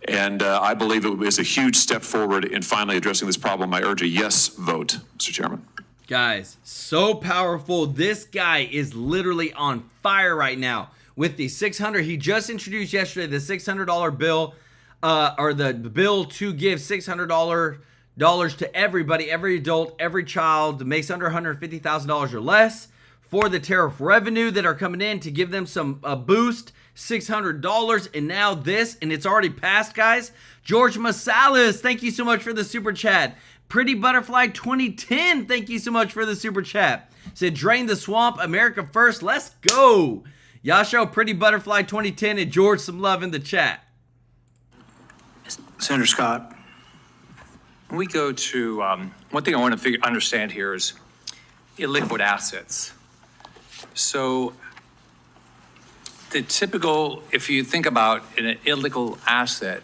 And I believe it is a huge step forward in finally addressing this problem. I urge a yes vote, Mr. Chairman. Guys, so powerful. This guy is literally on fire right now with the 600. He just introduced yesterday the $600 bill, or the bill to give $600 to everybody, every adult, every child that makes under $150,000 or less, for the tariff revenue that are coming in, to give them some boost. $600, and now this, and it's already passed, guys. George Masalis, thank you so much for the super chat. Pretty Butterfly 2010, thank you so much for the super chat. Said, drain the swamp, America first, let's go. Yasho, Pretty Butterfly 2010, and George, some love in the chat. Senator Scott, when we go to, one thing I want to understand here is illiquid assets. So the typical, if you think about an illiquid asset,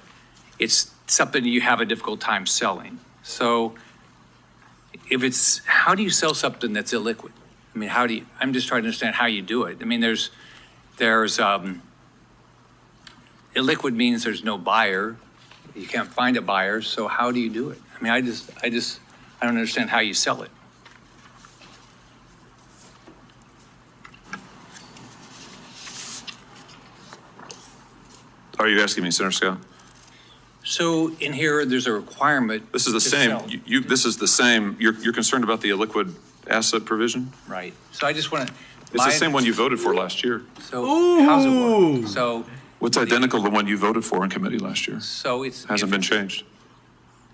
it's something you have a difficult time selling. So if it's, how do you sell something that's illiquid? I mean, I'm just trying to understand how you do it. I mean, there's illiquid means there's no buyer. You can't find a buyer. So how do you do it? I mean, I don't understand how you sell it. Are you asking me, Senator Scott? So in here, there's a requirement. This is the same. This is the same. You're concerned about the illiquid asset provision? Right. So I just want to. It's the same one you voted for last year. So how's it work? So what's identical to the one you voted for in committee last year? So it's hasn't been changed.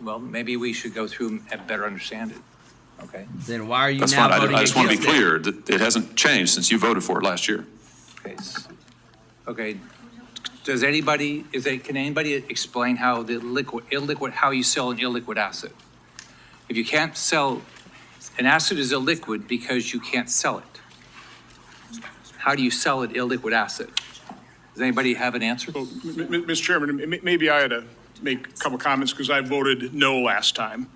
Well, maybe we should go through and better understand it. Okay. Then why are you That's now fine. voting I just want to be against clear that it hasn't changed since you voted for it last year. Okay. Okay. Can anybody explain how the illiquid, how you sell an illiquid asset? If you can't sell, an asset is illiquid because you can't sell it. How do you sell an illiquid asset? Does anybody have an answer? Well, Mr. Chairman, maybe I ought to make a couple comments because I voted no last time.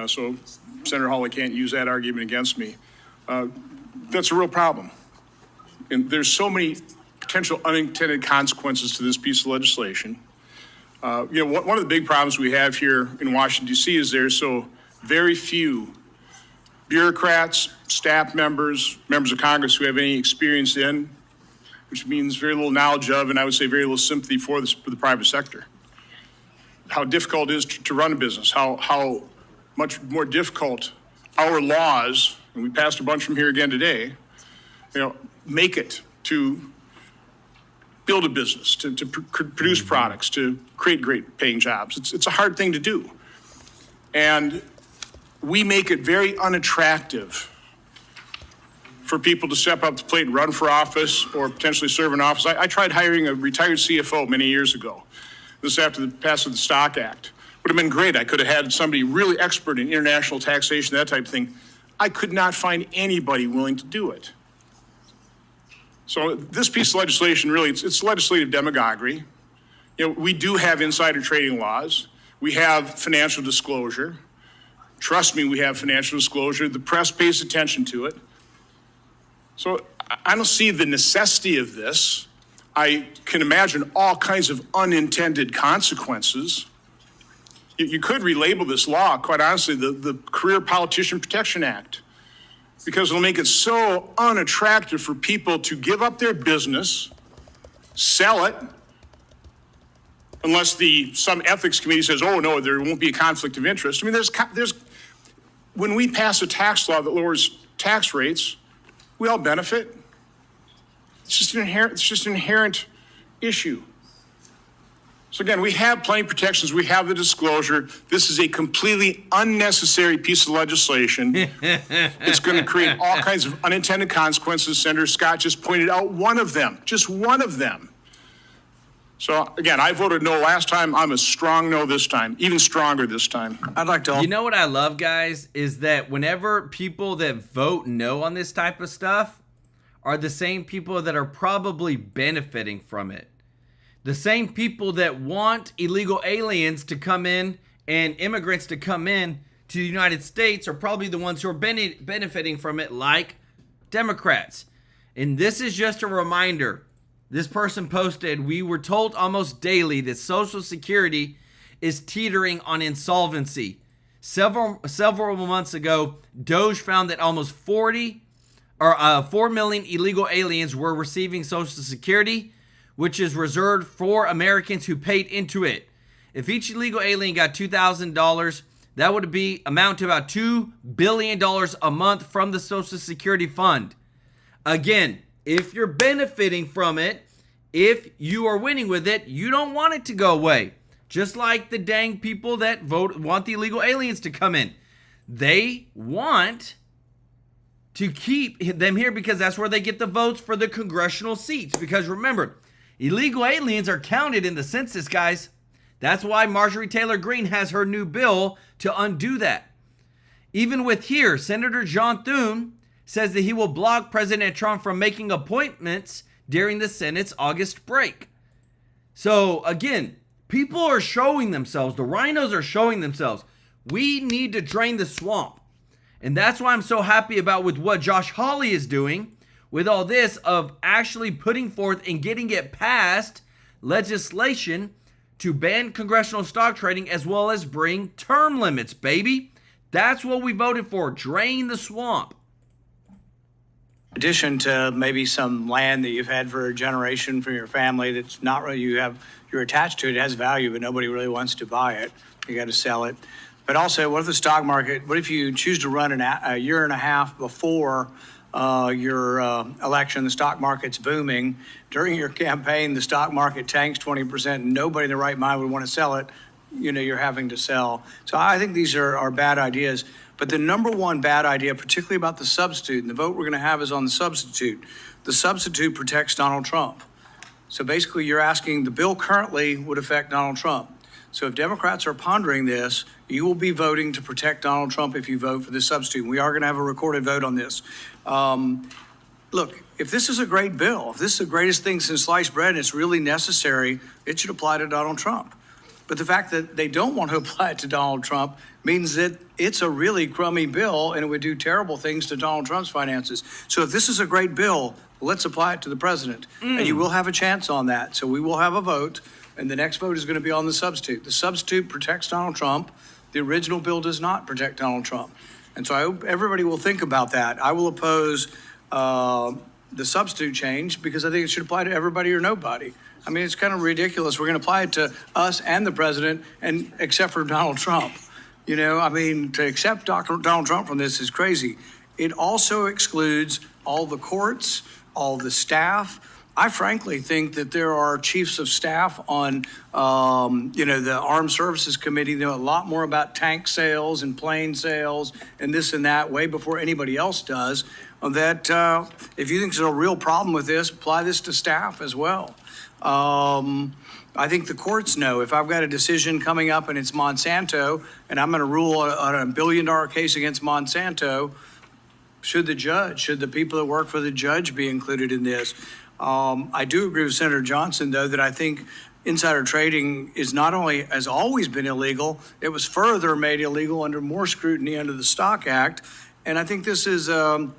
So Senator Hawley can't use that argument against me. That's a real problem. And there's so many potential unintended consequences to this piece of legislation. One of the big problems we have here in Washington, D.C. is there's so very few bureaucrats, staff members, members of Congress who have any experience in, which means very little knowledge of, and I would say very little sympathy for the private sector. How difficult it is to run a business, how much more difficult our laws, and we passed a bunch from here again today, make it to build a business, to produce products, to create great paying jobs. It's a hard thing to do. And we make it very unattractive for people to step up to the plate and run for office or potentially serve in office. I tried hiring a retired CFO many years ago. This after the passing of the Stock Act. Would have been great. I could have had somebody really expert in international taxation, that type of thing. I could not find anybody willing to do it. So this piece of legislation, really, it's legislative demagoguery. We do have insider trading laws. We have financial disclosure. Trust me, we have financial disclosure. The press pays attention to it. So I don't see the necessity of this. I can imagine all kinds of unintended consequences. You could relabel this law, quite honestly, the Career Politician Protection Act, because it'll make it so unattractive for people to give up their business, sell it, unless some ethics committee says, oh, no, there won't be a conflict of interest. I mean, when we pass a tax law that lowers tax rates, we all benefit. It's just an inherent issue. So again, we have plenty of protections. We have the disclosure. This is a completely unnecessary piece of legislation. It's going to create all kinds of unintended consequences. Senator Scott just pointed out one of them, just one of them. So again, I voted no last time. I'm a strong no this time, even stronger this time. I'd like to. You know what I love, guys, is that whenever people that vote no on this type of stuff are the same people that are probably benefiting from it. The same people that want illegal aliens to come in and immigrants to come in to the United States are probably the ones who are benefiting from it, like Democrats. And this is just a reminder. This person posted, we were told almost daily that Social Security is teetering on insolvency. Several months ago, Doge found that almost 4 million illegal aliens were receiving Social Security, which is reserved for Americans who paid into it. If each illegal alien got $2,000, that would amount to about $2 billion a month from the Social Security fund. Again, if you're benefiting from it, if you are winning with it, you don't want it to go away. Just like the dang people that want the illegal aliens to come in. They want to keep them here because that's where they get the votes for the congressional seats. Because remember, illegal aliens are counted in the census, guys. That's why Marjorie Taylor Greene has her new bill to undo that. Even with here, Senator John Thune says that he will block President Trump from making appointments during the Senate's August break. So again, people are showing themselves. The rhinos are showing themselves. We need to drain the swamp. And that's why I'm so happy about with what Josh Hawley is doing with all this of actually putting forth and getting it passed legislation to ban congressional stock trading as well as bring term limits, baby. That's what we voted for. Drain the swamp. In addition to maybe some land that you've had for a generation from your family that's not really you're attached to it has value, but nobody really wants to buy it. You got to sell it. But also, what if the stock market, what if you choose to run a year and a half before your election, the stock market's booming. During your campaign, the stock market tanks 20%, and nobody in their right mind would want to sell it. You know, you're having to sell. So I think these are bad ideas. But the number one bad idea, particularly about the substitute, and the vote we're going to have is on the substitute. The substitute protects Donald Trump. So basically, you're asking the bill currently would affect Donald Trump. So if Democrats are pondering this, you will be voting to protect Donald Trump if you vote for the substitute. We are going to have a recorded vote on this. Look, if this is a great bill, if this is the greatest thing since sliced bread and it's really necessary, it should apply to Donald Trump. But the fact that they don't want to apply it to Donald Trump means that it's a really crummy bill and it would do terrible things to Donald Trump's finances. So if this is a great bill, let's apply it to the president. And you will have a chance on that. So we will have a vote. And the next vote is going to be on the substitute. The substitute protects Donald Trump. The original bill does not protect Donald Trump. And so I hope everybody will think about that. I will oppose the substitute change because I think it should apply to everybody or nobody. I mean, it's kind of ridiculous. We're going to apply it to us and the president, and except for Donald Trump. You know, I mean, to accept Donald Trump from this is crazy. It also excludes all the courts, all the staff. I frankly think that there are chiefs of staff on, the Armed Services Committee that know a lot more about tank sales and plane sales and this and that way before anybody else does. That if you think there's a real problem with this, apply this to staff as well. I think the courts know. If I've got a decision coming up and it's Monsanto and I'm going to rule on a $1 billion case against Monsanto, should the people that work for the judge be included in this? I do agree with Senator Johnson, though, that I think insider trading is not only has always been illegal, it was further made illegal under more scrutiny under the Stock Act. And I think this is a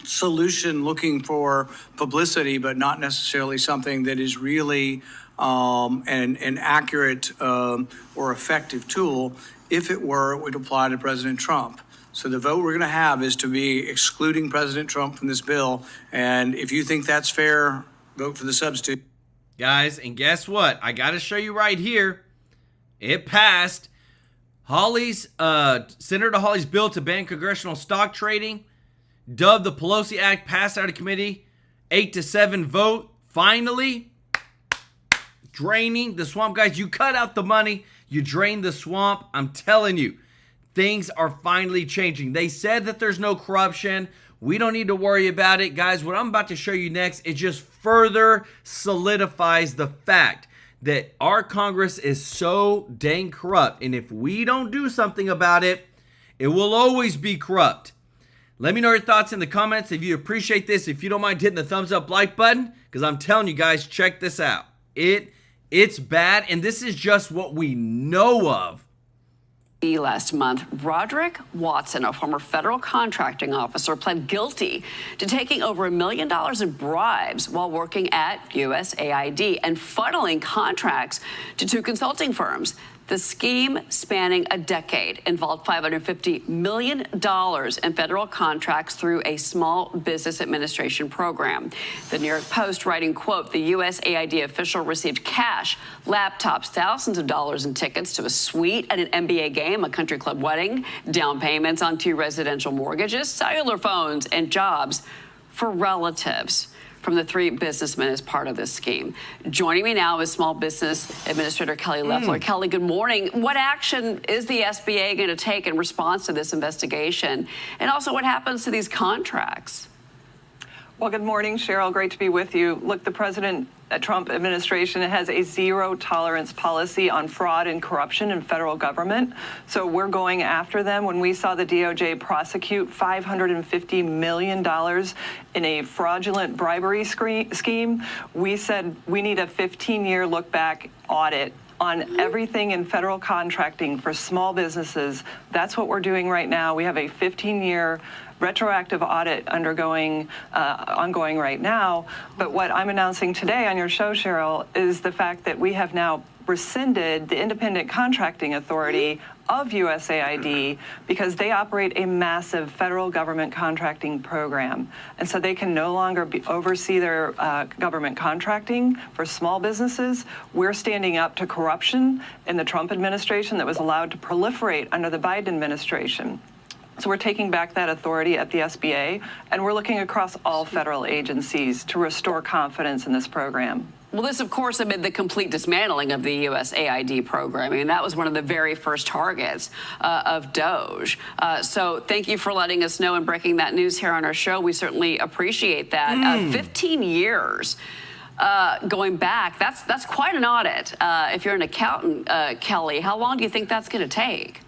solution looking for publicity, but not necessarily something that is really an accurate or effective tool. If it were, it would apply to President Trump. So the vote we're going to have is to be excluding President Trump from this bill. And if you think that's fair, vote for the substitute. guys, and guess what? I got to show you right here. It passed. Senator Hawley's bill to ban congressional stock trading, dubbed the Pelosi Act, passed out of committee, 8-7 vote. Finally, draining the swamp. Guys, you cut out the money, you drain the swamp. I'm telling you, things are finally changing. They said that there's no corruption. We don't need to worry about it. Guys, what I'm about to show you next, it just further solidifies the fact that our Congress is so dang corrupt. And if we don't do something about it, it will always be corrupt. Let me know your thoughts in the comments. If you appreciate this, if you don't mind hitting the thumbs up like button, because I'm telling you guys, check this out. It's bad, and this is just what we know of. Last month, Roderick Watson, a former federal contracting officer, pled guilty to taking over $1 million in bribes while working at USAID and funneling contracts to 2 consulting firms. The scheme, spanning a decade, involved $550 million in federal contracts through a Small Business Administration program. The New York Post writing, quote, the USAID official received cash, laptops, thousands of dollars in tickets to a suite at an NBA game, a country club wedding, down payments on 2 residential mortgages, cellular phones, and jobs for relatives from the 3 businessmen as part of this scheme. Joining me now is Small Business Administrator Kelly Loeffler. Kelly, good morning. What action is the SBA going to take in response to this investigation? And also, what happens to these contracts? Well, good morning, Cheryl. Great to be with you. Look, the President Trump administration has a zero tolerance policy on fraud and corruption in federal government. So we're going after them. When we saw the DOJ prosecute $550 million in a fraudulent bribery scheme, we said we need a 15-year look-back audit on everything in federal contracting for small businesses. That's what we're doing right now. We have a 15-year retroactive audit ongoing right now. But what I'm announcing today on your show, Cheryl, is the fact that we have now rescinded the independent contracting authority of USAID because they operate a massive federal government contracting program. And so they can no longer oversee their government contracting for small businesses. We're standing up to corruption in the Trump administration that was allowed to proliferate under the Biden administration. So we're taking back that authority at the SBA, and we're looking across all federal agencies to restore confidence in this program. Well, this, of course, amid the complete dismantling of the USAID program. I mean, that was one of the very first targets of DOJ. So thank you for letting us know and breaking that news here on our show. We certainly appreciate that. 15 years. Going back, that's quite an audit. If you're an accountant, Kelly, how long do you think that's going to take?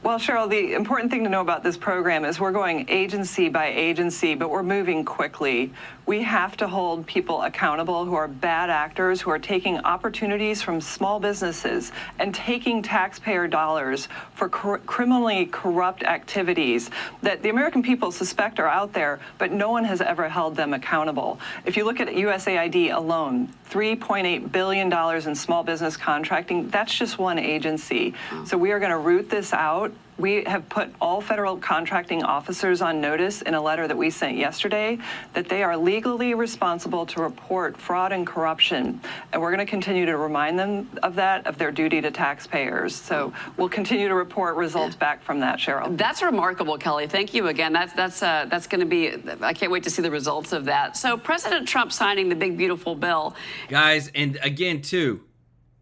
Well, Cheryl, the important thing to know about this program is we're going agency by agency, but we're moving quickly. We have to hold people accountable who are bad actors, who are taking opportunities from small businesses and taking taxpayer dollars for criminally corrupt activities that the American people suspect are out there, but no one has ever held them accountable. If you look at USAID alone, $3.8 billion in small business contracting, that's just one agency. So we are going to root this out. We have put all federal contracting officers on notice in a letter that we sent yesterday that they are legally responsible to report fraud and corruption. And we're going to continue to remind them of that, of their duty to taxpayers. So we'll continue to report results back from that, Cheryl. That's remarkable, Kelly. Thank you again. That's going to be, I can't wait to see the results of that. So President Trump signing the big, beautiful bill. Guys, and again, too,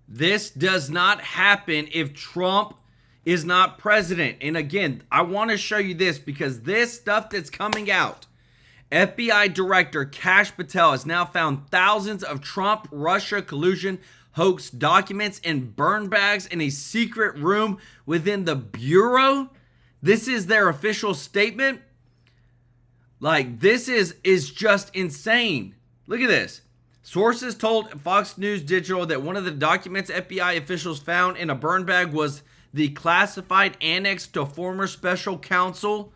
this does not happen if Trump is not president. And again, I want to show you this because this stuff that's coming out, FBI Director Kash Patel has now found thousands of Trump-Russia collusion hoax documents in burn bags in a secret room within the Bureau. This is their official statement. Like, this is just insane. Look at this. Sources told Fox News Digital that one of the documents FBI officials found in a burn bag was the classified annex to former special counsel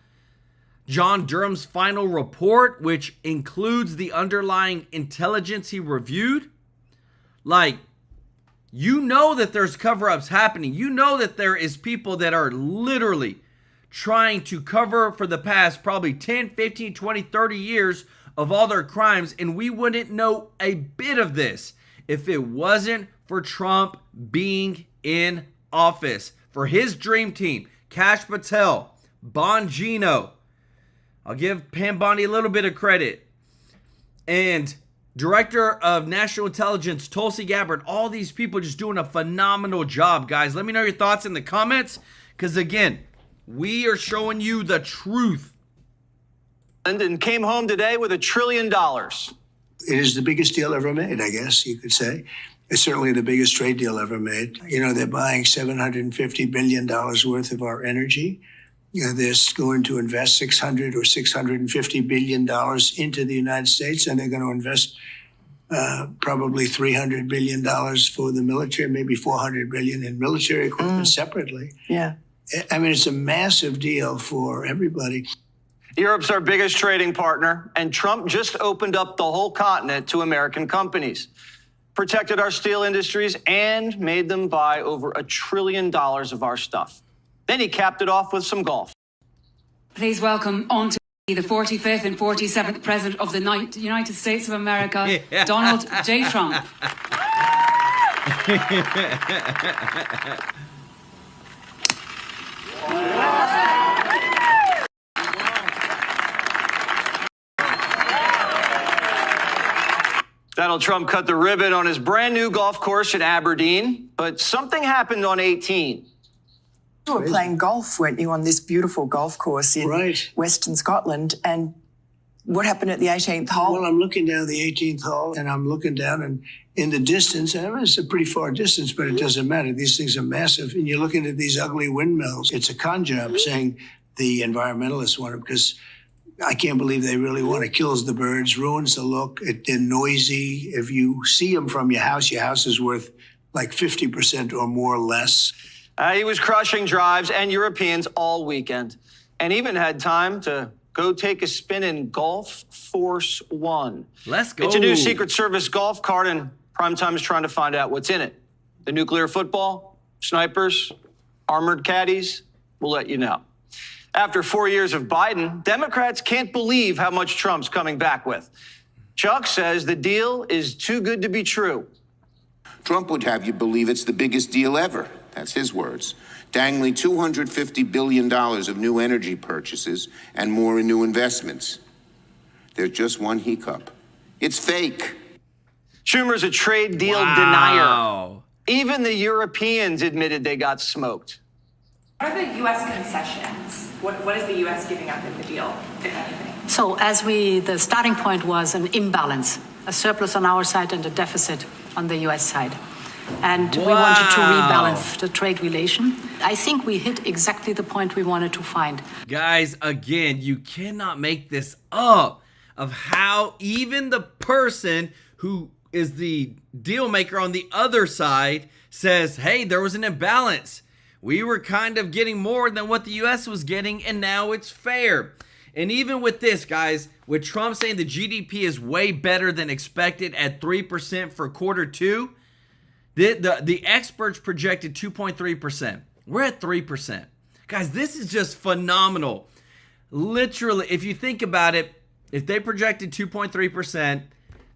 John Durham's final report, which includes the underlying intelligence he reviewed. Like, you know that there's cover-ups happening. You know that there is people that are literally trying to cover for the past probably 10, 15, 20, 30 years of all their crimes, and we wouldn't know a bit of this if it wasn't for Trump being in office. For his dream team, Kash Patel, Bongino, I'll give Pam Bondi a little bit of credit, and Director of National Intelligence, Tulsi Gabbard, all these people just doing a phenomenal job, guys. Let me know your thoughts in the comments, because again, we are showing you the truth. And came home today with $1 trillion. It is the biggest deal ever made, I guess you could say. It's certainly the biggest trade deal ever made. You know, they're buying $750 billion worth of our energy. You know, they're going to invest $600 or $650 billion into the United States, and they're going to invest probably $300 billion for the military, maybe $400 billion in military equipment separately. Yeah. I mean, it's a massive deal for everybody. Europe's our biggest trading partner, and Trump just opened up the whole continent to American companies, protected our steel industries, and made them buy over $1 trillion of our stuff. Then he capped it off with some golf. Please welcome on to the 45th and 47th President of the United States of America, Donald J. Trump. Donald Trump cut the ribbon on his brand new golf course in Aberdeen, but something happened on 18. You were playing golf, weren't you, on this beautiful golf course in Western Scotland? And what happened at the 18th hole? Well, I'm looking down the 18th hole, and I'm looking down, and in the distance, I mean, it's a pretty far distance, but it doesn't matter. These things are massive, and you're looking at these ugly windmills. It's a con job saying the environmentalists want it, because I can't believe they really want it. Kills the birds, ruins the look. They're noisy. If you see them from your house is worth like 50% or more less. He was crushing drives and Europeans all weekend, and even had time to go take a spin in Golf Force One. Let's go. It's a new Secret Service golf cart, and Primetime is trying to find out what's in it. The nuclear football, snipers, armored caddies. We'll let you know. After 4 years of Biden, Democrats can't believe how much Trump's coming back with. Chuck says the deal is too good to be true. Trump would have you believe it's the biggest deal ever. That's his words. Dangling $250 billion of new energy purchases and more in new investments. There's just one hiccup. It's fake. Schumer's a trade deal denier. Even the Europeans admitted they got smoked. What are the U.S. concessions? What is the U.S. giving up in the deal, if anything? So the starting point was an imbalance, a surplus on our side and a deficit on the U.S. side. And we wanted to rebalance the trade relation. I think we hit exactly the point we wanted to find. Guys, again, you cannot make this up of how even the person who is the deal maker on the other side says, hey, there was an imbalance. We were kind of getting more than what the U.S. was getting, and now it's fair. And even with this, guys, with Trump saying the GDP is way better than expected at 3% for quarter two, the experts projected 2.3%. We're at 3%. Guys, this is just phenomenal. Literally, if you think about it, if they projected 2.3%,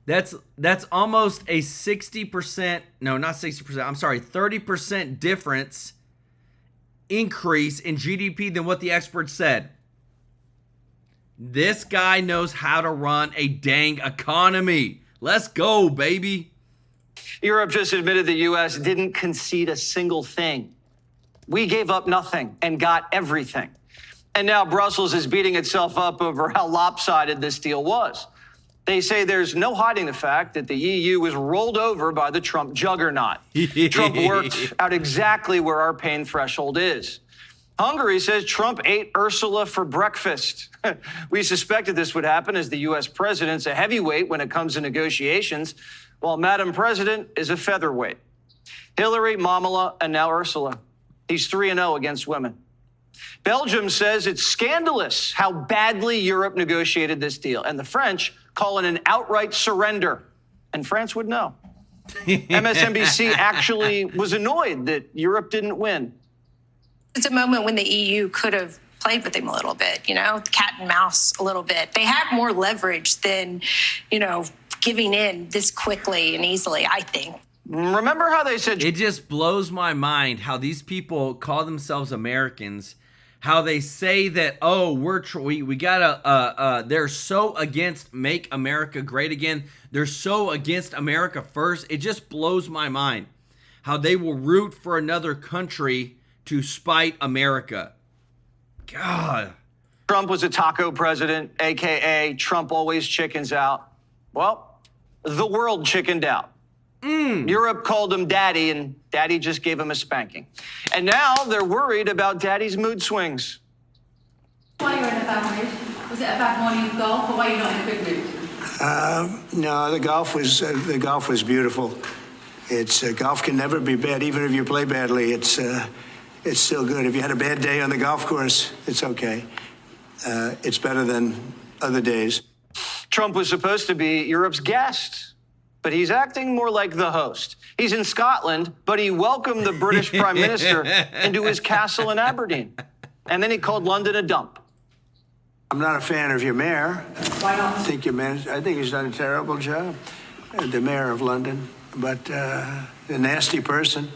that's almost a 60%, no, not 60%, I'm sorry, 30% difference increase in GDP than what the experts said. This guy knows how to run a dang economy. Let's go, baby. Europe just admitted the U.S. didn't concede a single thing. We gave up nothing and got everything. And now Brussels is beating itself up over how lopsided this deal was. They say there's no hiding the fact that the EU was rolled over by the Trump juggernaut. Trump worked out exactly where our pain threshold is. Hungary says Trump ate Ursula for breakfast. We suspected this would happen as the U.S. president's a heavyweight when it comes to negotiations, while Madam President is a featherweight. Hillary, Mamala, and now Ursula. He's 3-0 against women. Belgium says it's scandalous how badly Europe negotiated this deal, and the French call it an outright surrender. And France would know. MSNBC actually was annoyed that Europe didn't win. It's a moment when the EU could have played with him a little bit, cat and mouse a little bit. They have more leverage than, giving in this quickly and easily, I think. Remember how they said... It just blows my mind how these people call themselves Americans, how they say that, oh, we gotta, they're so against Make America Great Again. They're so against America First. It just blows my mind how they will root for another country to spite America. God. Trump was a taco president, a.k.a. Trump always chickens out. Well, the world chickened out. Europe called him daddy, and daddy just gave him a spanking. And now they're worried about daddy's mood swings. Why you're in a bad mood? Was it a bad morning of golf, or why are you not in a good mood? No, the golf was beautiful. Golf can never be bad, even if you play badly. It's still good. If you had a bad day on the golf course, it's okay. It's better than other days. Trump was supposed to be Europe's guest, but he's acting more like the host. He's in Scotland, but he welcomed the British Prime Minister into his castle in Aberdeen. And then he called London a dump. I'm not a fan of your mayor. Why not? I think he's done a terrible job, the mayor of London. But a nasty person.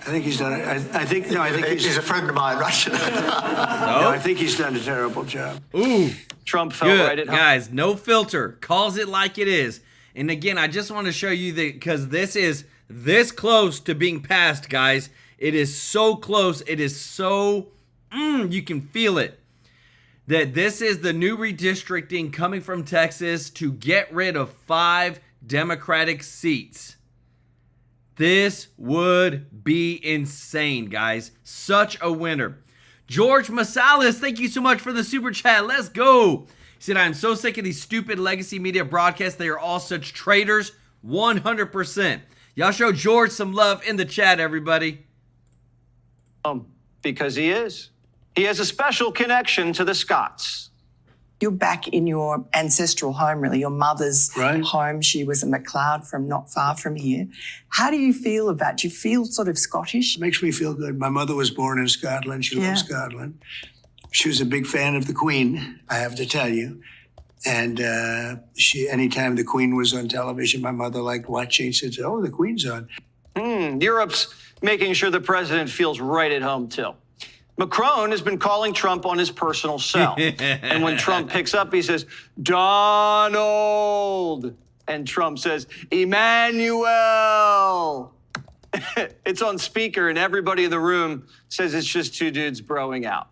I think he's done it. I think he's a friend of mine, right? No, I think he's done a terrible job. Ooh. Trump fell Good. right at home. Guys, no filter. Calls it like it is. And again, I just want to show you that because this is this close to being passed, guys. It is so close. It is so, you can feel it. That this is the new redistricting coming from Texas to get rid of 5 Democratic seats. This would be insane, guys. Such a winner. George Masalis, thank you so much for the super chat. Let's go. He said, I'm so sick of these stupid legacy media broadcasts. They are all such traitors. 100%. Y'all show George some love in the chat, everybody. Because he is. He has a special connection to the Scots. You're back in your ancestral home, really, your mother's home. She was a McLeod from not far from here. How do you feel about? Do you feel sort of Scottish? It makes me feel good. My mother was born in Scotland. She loved Scotland. She was a big fan of the Queen, I have to tell you. And anytime the Queen was on television, my mother liked watching. She said, oh, the Queen's on. Europe's making sure the president feels right at home, too. Macron has been calling Trump on his personal cell. And when Trump picks up, he says, Donald. And Trump says, Emmanuel. It's on speaker, and everybody in the room says it's just two dudes broing out.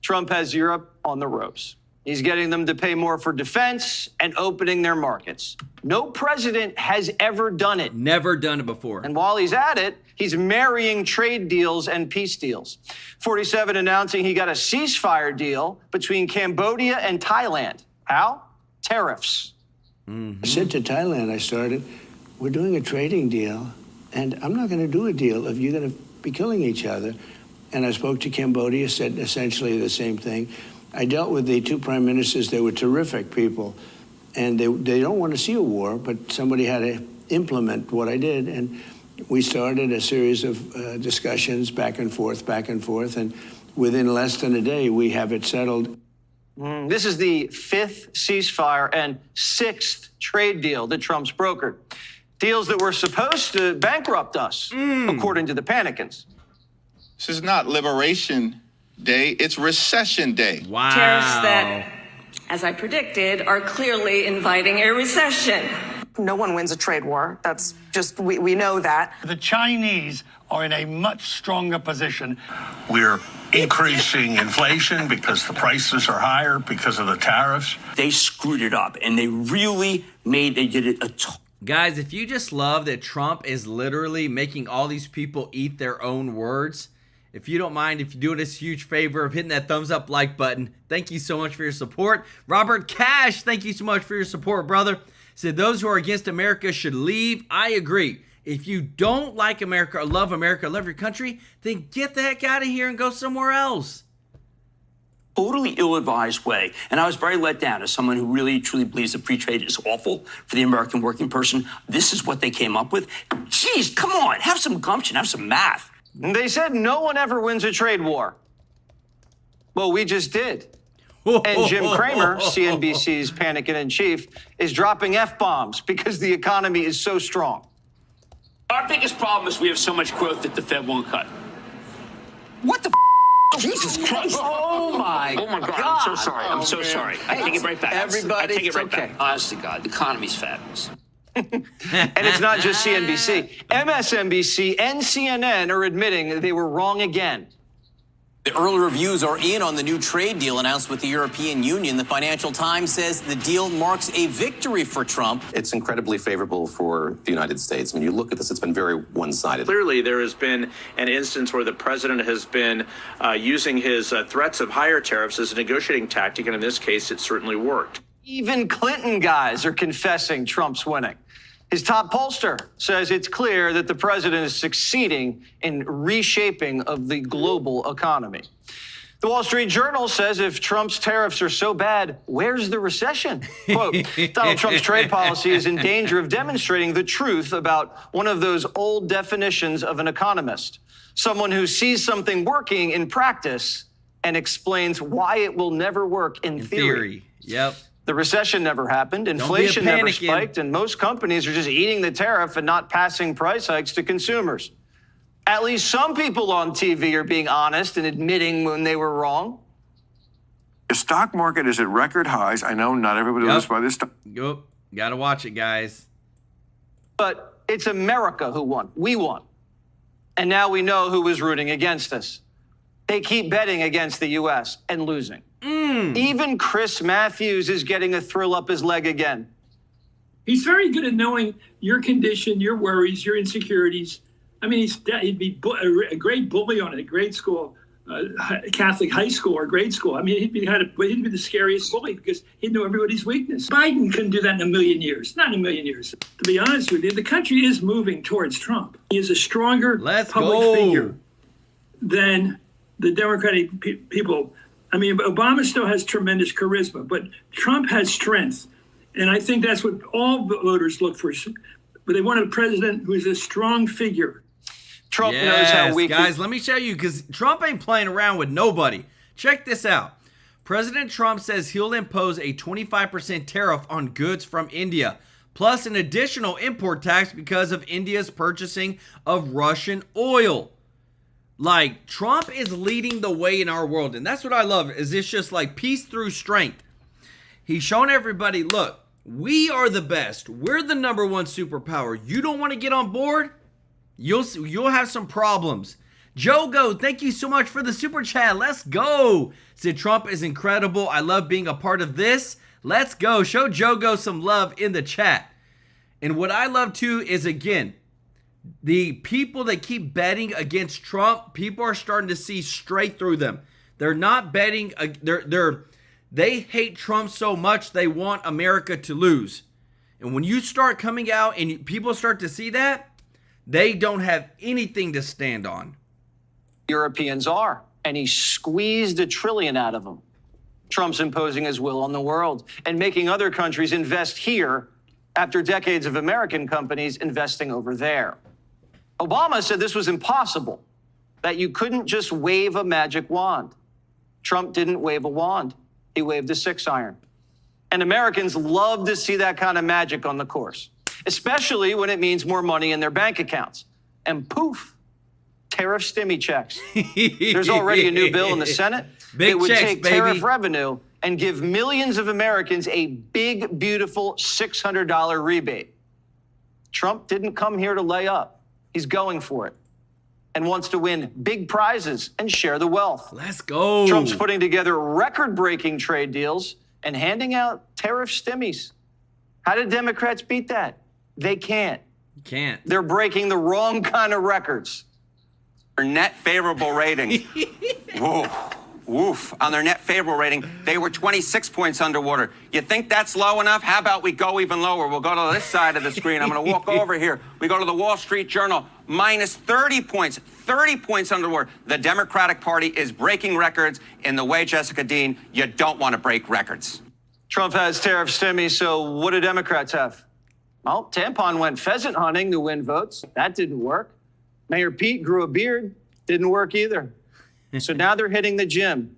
Trump has Europe on the ropes. He's getting them to pay more for defense and opening their markets. No president has ever done it. Never done it before. And while he's at it, he's marrying trade deals and peace deals. 47 announcing he got a ceasefire deal between Cambodia and Thailand. How? Tariffs. I said to Thailand, we're doing a trading deal, and I'm not going to do a deal if you're going to be killing each other. And I spoke to Cambodia, said essentially the same thing. I dealt with the 2 prime ministers. They were terrific people, and they don't want to see a war, but somebody had to implement what I did. And we started a series of discussions back and forth, and within less than a day, we have it settled. This is the 5th ceasefire and 6th trade deal that Trump's brokered. Deals that were supposed to bankrupt us, according to the Panicans. This is not Liberation Day, it's Recession Day. Wow. Tariffs that, as I predicted, are clearly inviting a recession. No one wins a trade war. That's just, we know that. The Chinese are in a much stronger position. We're increasing inflation because the prices are higher because of the tariffs. They screwed it up, and they really did it Guys, if you just love that Trump is literally making all these people eat their own words, if you don't mind, if you do us a huge favor of hitting that thumbs up like button, thank you so much for your support. Robert Cash, thank you so much for your support, brother. Said those who are against America should leave. I agree. If you don't like America, or love your country, then get the heck out of here and go somewhere else. totally ill-advised way. And I was very let down as someone who really, truly believes that free trade is awful for the American working person. This is what they came up with. Geez, come on, have some gumption, have some math. They said no one ever wins a trade war. Well, we just did. And Jim Cramer, CNBC's panic-in-chief, is dropping F-bombs because the economy is so strong. Our biggest problem is we have so much growth that the Fed won't cut. What the Jesus Christ. Oh my God. I'm so sorry. I'm so sorry. I take it right back. I take it right back. Honest to God, the economy's fabulous. And it's not just CNBC. MSNBC and CNN are admitting they were wrong again. The early reviews are in on the new trade deal announced with the European Union. The Financial Times says the deal marks a victory for Trump. It's incredibly favorable for the United States. When you look at this, it's been very one-sided. Clearly, there has been an instance where the president has been using his threats of higher tariffs as a negotiating tactic, and in this case, it certainly worked. Even Clinton guys are confessing Trump's winning. His top pollster says it's clear that the president is succeeding in reshaping of the global economy. The Wall Street Journal says if Trump's tariffs are so bad, where's the recession? Quote, Donald Trump's trade policy is in danger of demonstrating the truth about one of those old definitions of an economist, someone who sees something working in practice and explains why it will never work in theory. Yep. The recession never happened, inflation never spiked, and most companies are just eating the tariff and not passing price hikes to consumers. At least some people on TV are being honest and admitting when they were wrong. The stock market is at record highs. I know not everybody lives by this time. Yep. Gotta watch it, guys. But it's America who won. We won. And now we know who was rooting against us. They keep betting against the U.S. and losing. Even Chris Matthews is getting a thrill up his leg again. He's very good at knowing your condition, your worries, your insecurities. I mean, he'd be a great bully on a grade school, Catholic high school or grade school. I mean, he'd be the scariest bully because he'd know everybody's weakness. Biden couldn't do that in a million years. Not in a million years. To be honest with you, the country is moving towards Trump. He is a stronger public figure than the Democratic people. I mean, Obama still has tremendous charisma, but Trump has strength. And I think that's what all voters look for. But they want a president who is a strong figure. Trump knows how weak. Guys, let me show you, because Trump ain't playing around with nobody. Check this out. President Trump says he'll impose a 25% tariff on goods from India, plus an additional import tax because of India's purchasing of Russian oil. Like, Trump is leading the way in our world, and that's what I love, is it's just like peace through strength. He's shown everybody, look, we are the best. We're the number one superpower. You don't want to get on board? You'll have some problems. Jogo, thank you so much for the super chat. Let's go. Said Trump is incredible. I love being a part of this. Let's go. Show Jogo some love in the chat. And what I love too is, again, the people that keep betting against Trump, people are starting to see straight through them. They're not betting. They hate Trump so much they want America to lose. And when you start coming out and people start to see that, they don't have anything to stand on. Europeans are, and he squeezed $1 trillion out of them. Trump's imposing his will on the world and making other countries invest here after decades of American companies investing over there. Obama said this was impossible, that you couldn't just wave a magic wand. Trump didn't wave a wand. He waved a 6-iron. And Americans love to see that kind of magic on the course, especially when it means more money in their bank accounts. And poof, tariff stimmy checks. There's already a new bill in the Senate. It would take tariff revenue and give millions of Americans a big, beautiful $600 rebate. Trump didn't come here to lay up. He's going for it and wants to win big prizes and share the wealth. Let's go. Trump's putting together record-breaking trade deals and handing out tariff stimmies. How did Democrats beat that? They can't. Can't. They're breaking the wrong kind of records. Their net favorable ratings. Whoa. Woof. On their net favorable rating, they were 26 points underwater. You think that's low enough? How about we go even lower? We'll go to this side of the screen. I'm going to walk over here. We go to the Wall Street Journal. Minus 30 points. 30 points underwater. The Democratic Party is breaking records in the way, Jessica Dean, you don't want to break records. Trump has tariff stimmy, so what do Democrats have? Well, Tampon went pheasant hunting to win votes. That didn't work. Mayor Pete grew a beard. Didn't work either. So now they're hitting the gym.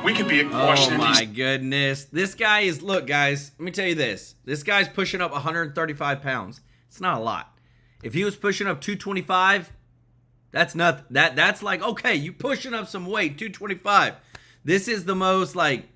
We could be at Oh Washington, my D.C. goodness. This guy is, look guys, let me tell you this. This guy's pushing up 135 pounds. It's not a lot. If he was pushing up 225, that's nothing. That's like, okay, you pushing up some weight, 225. This is the most like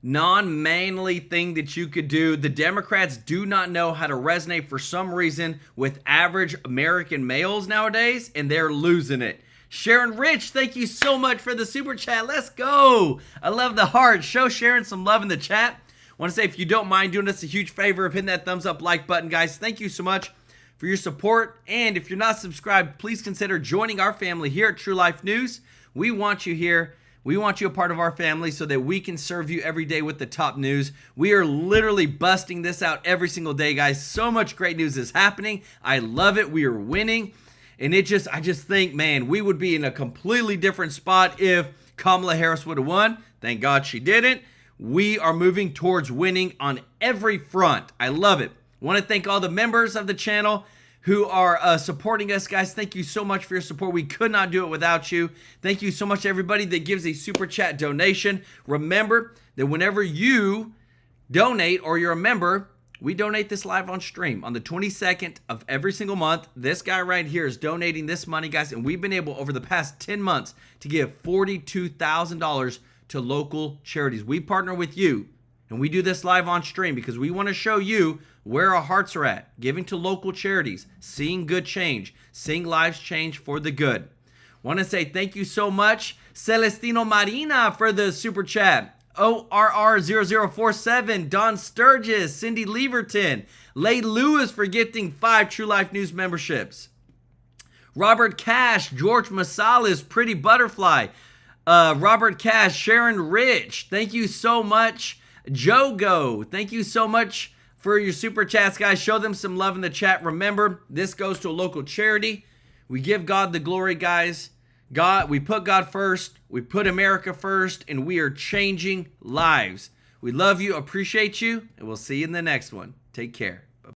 non-manly thing that you could do. The Democrats do not know how to resonate for some reason with average American males nowadays, and they're losing it. Sharon Rich, thank you so much for the super chat. Let's go. I love the heart. Show Sharon some love in the chat. Want to say, if you don't mind doing us a huge favor of hitting that thumbs up like button, guys. Thank you so much for your support. And if you're not subscribed, please consider joining our family here at TrueLife News. We want you here. We want you a part of our family so that we can serve you every day with the top news. We are literally busting this out every single day, guys. So much great news is happening. I love it. We are winning. And I just think, man, we would be in a completely different spot if Kamala Harris would have won. Thank God she didn't. We are moving towards winning on every front. I love it. Want to thank all the members of the channel who are supporting us, guys. Thank you so much for your support. We could not do it without you. Thank you so much to everybody that gives a super chat donation. Remember that whenever you donate or you're a member, we donate this live on stream on the 22nd of every single month. This guy right here is donating this money, guys, and we've been able over the past 10 months to give $42,000 to local charities. We partner with you, and we do this live on stream because we want to show you where our hearts are at, giving to local charities, seeing good change, seeing lives change for the good. Want to say thank you so much, Celestino Marina, for the super chat. ORR0047, Don Sturgis, Cindy Leverton, Lay Lewis for gifting 5 True Life News memberships. Robert Cash, George Masalis, Pretty Butterfly, Robert Cash, Sharon Rich, thank you so much. Jogo, thank you so much for your super chats, guys. Show them some love in the chat. Remember, this goes to a local charity. We give God the glory, guys. We put God first, we put America first, and we are changing lives. We love you, appreciate you, and we'll see you in the next one. Take care.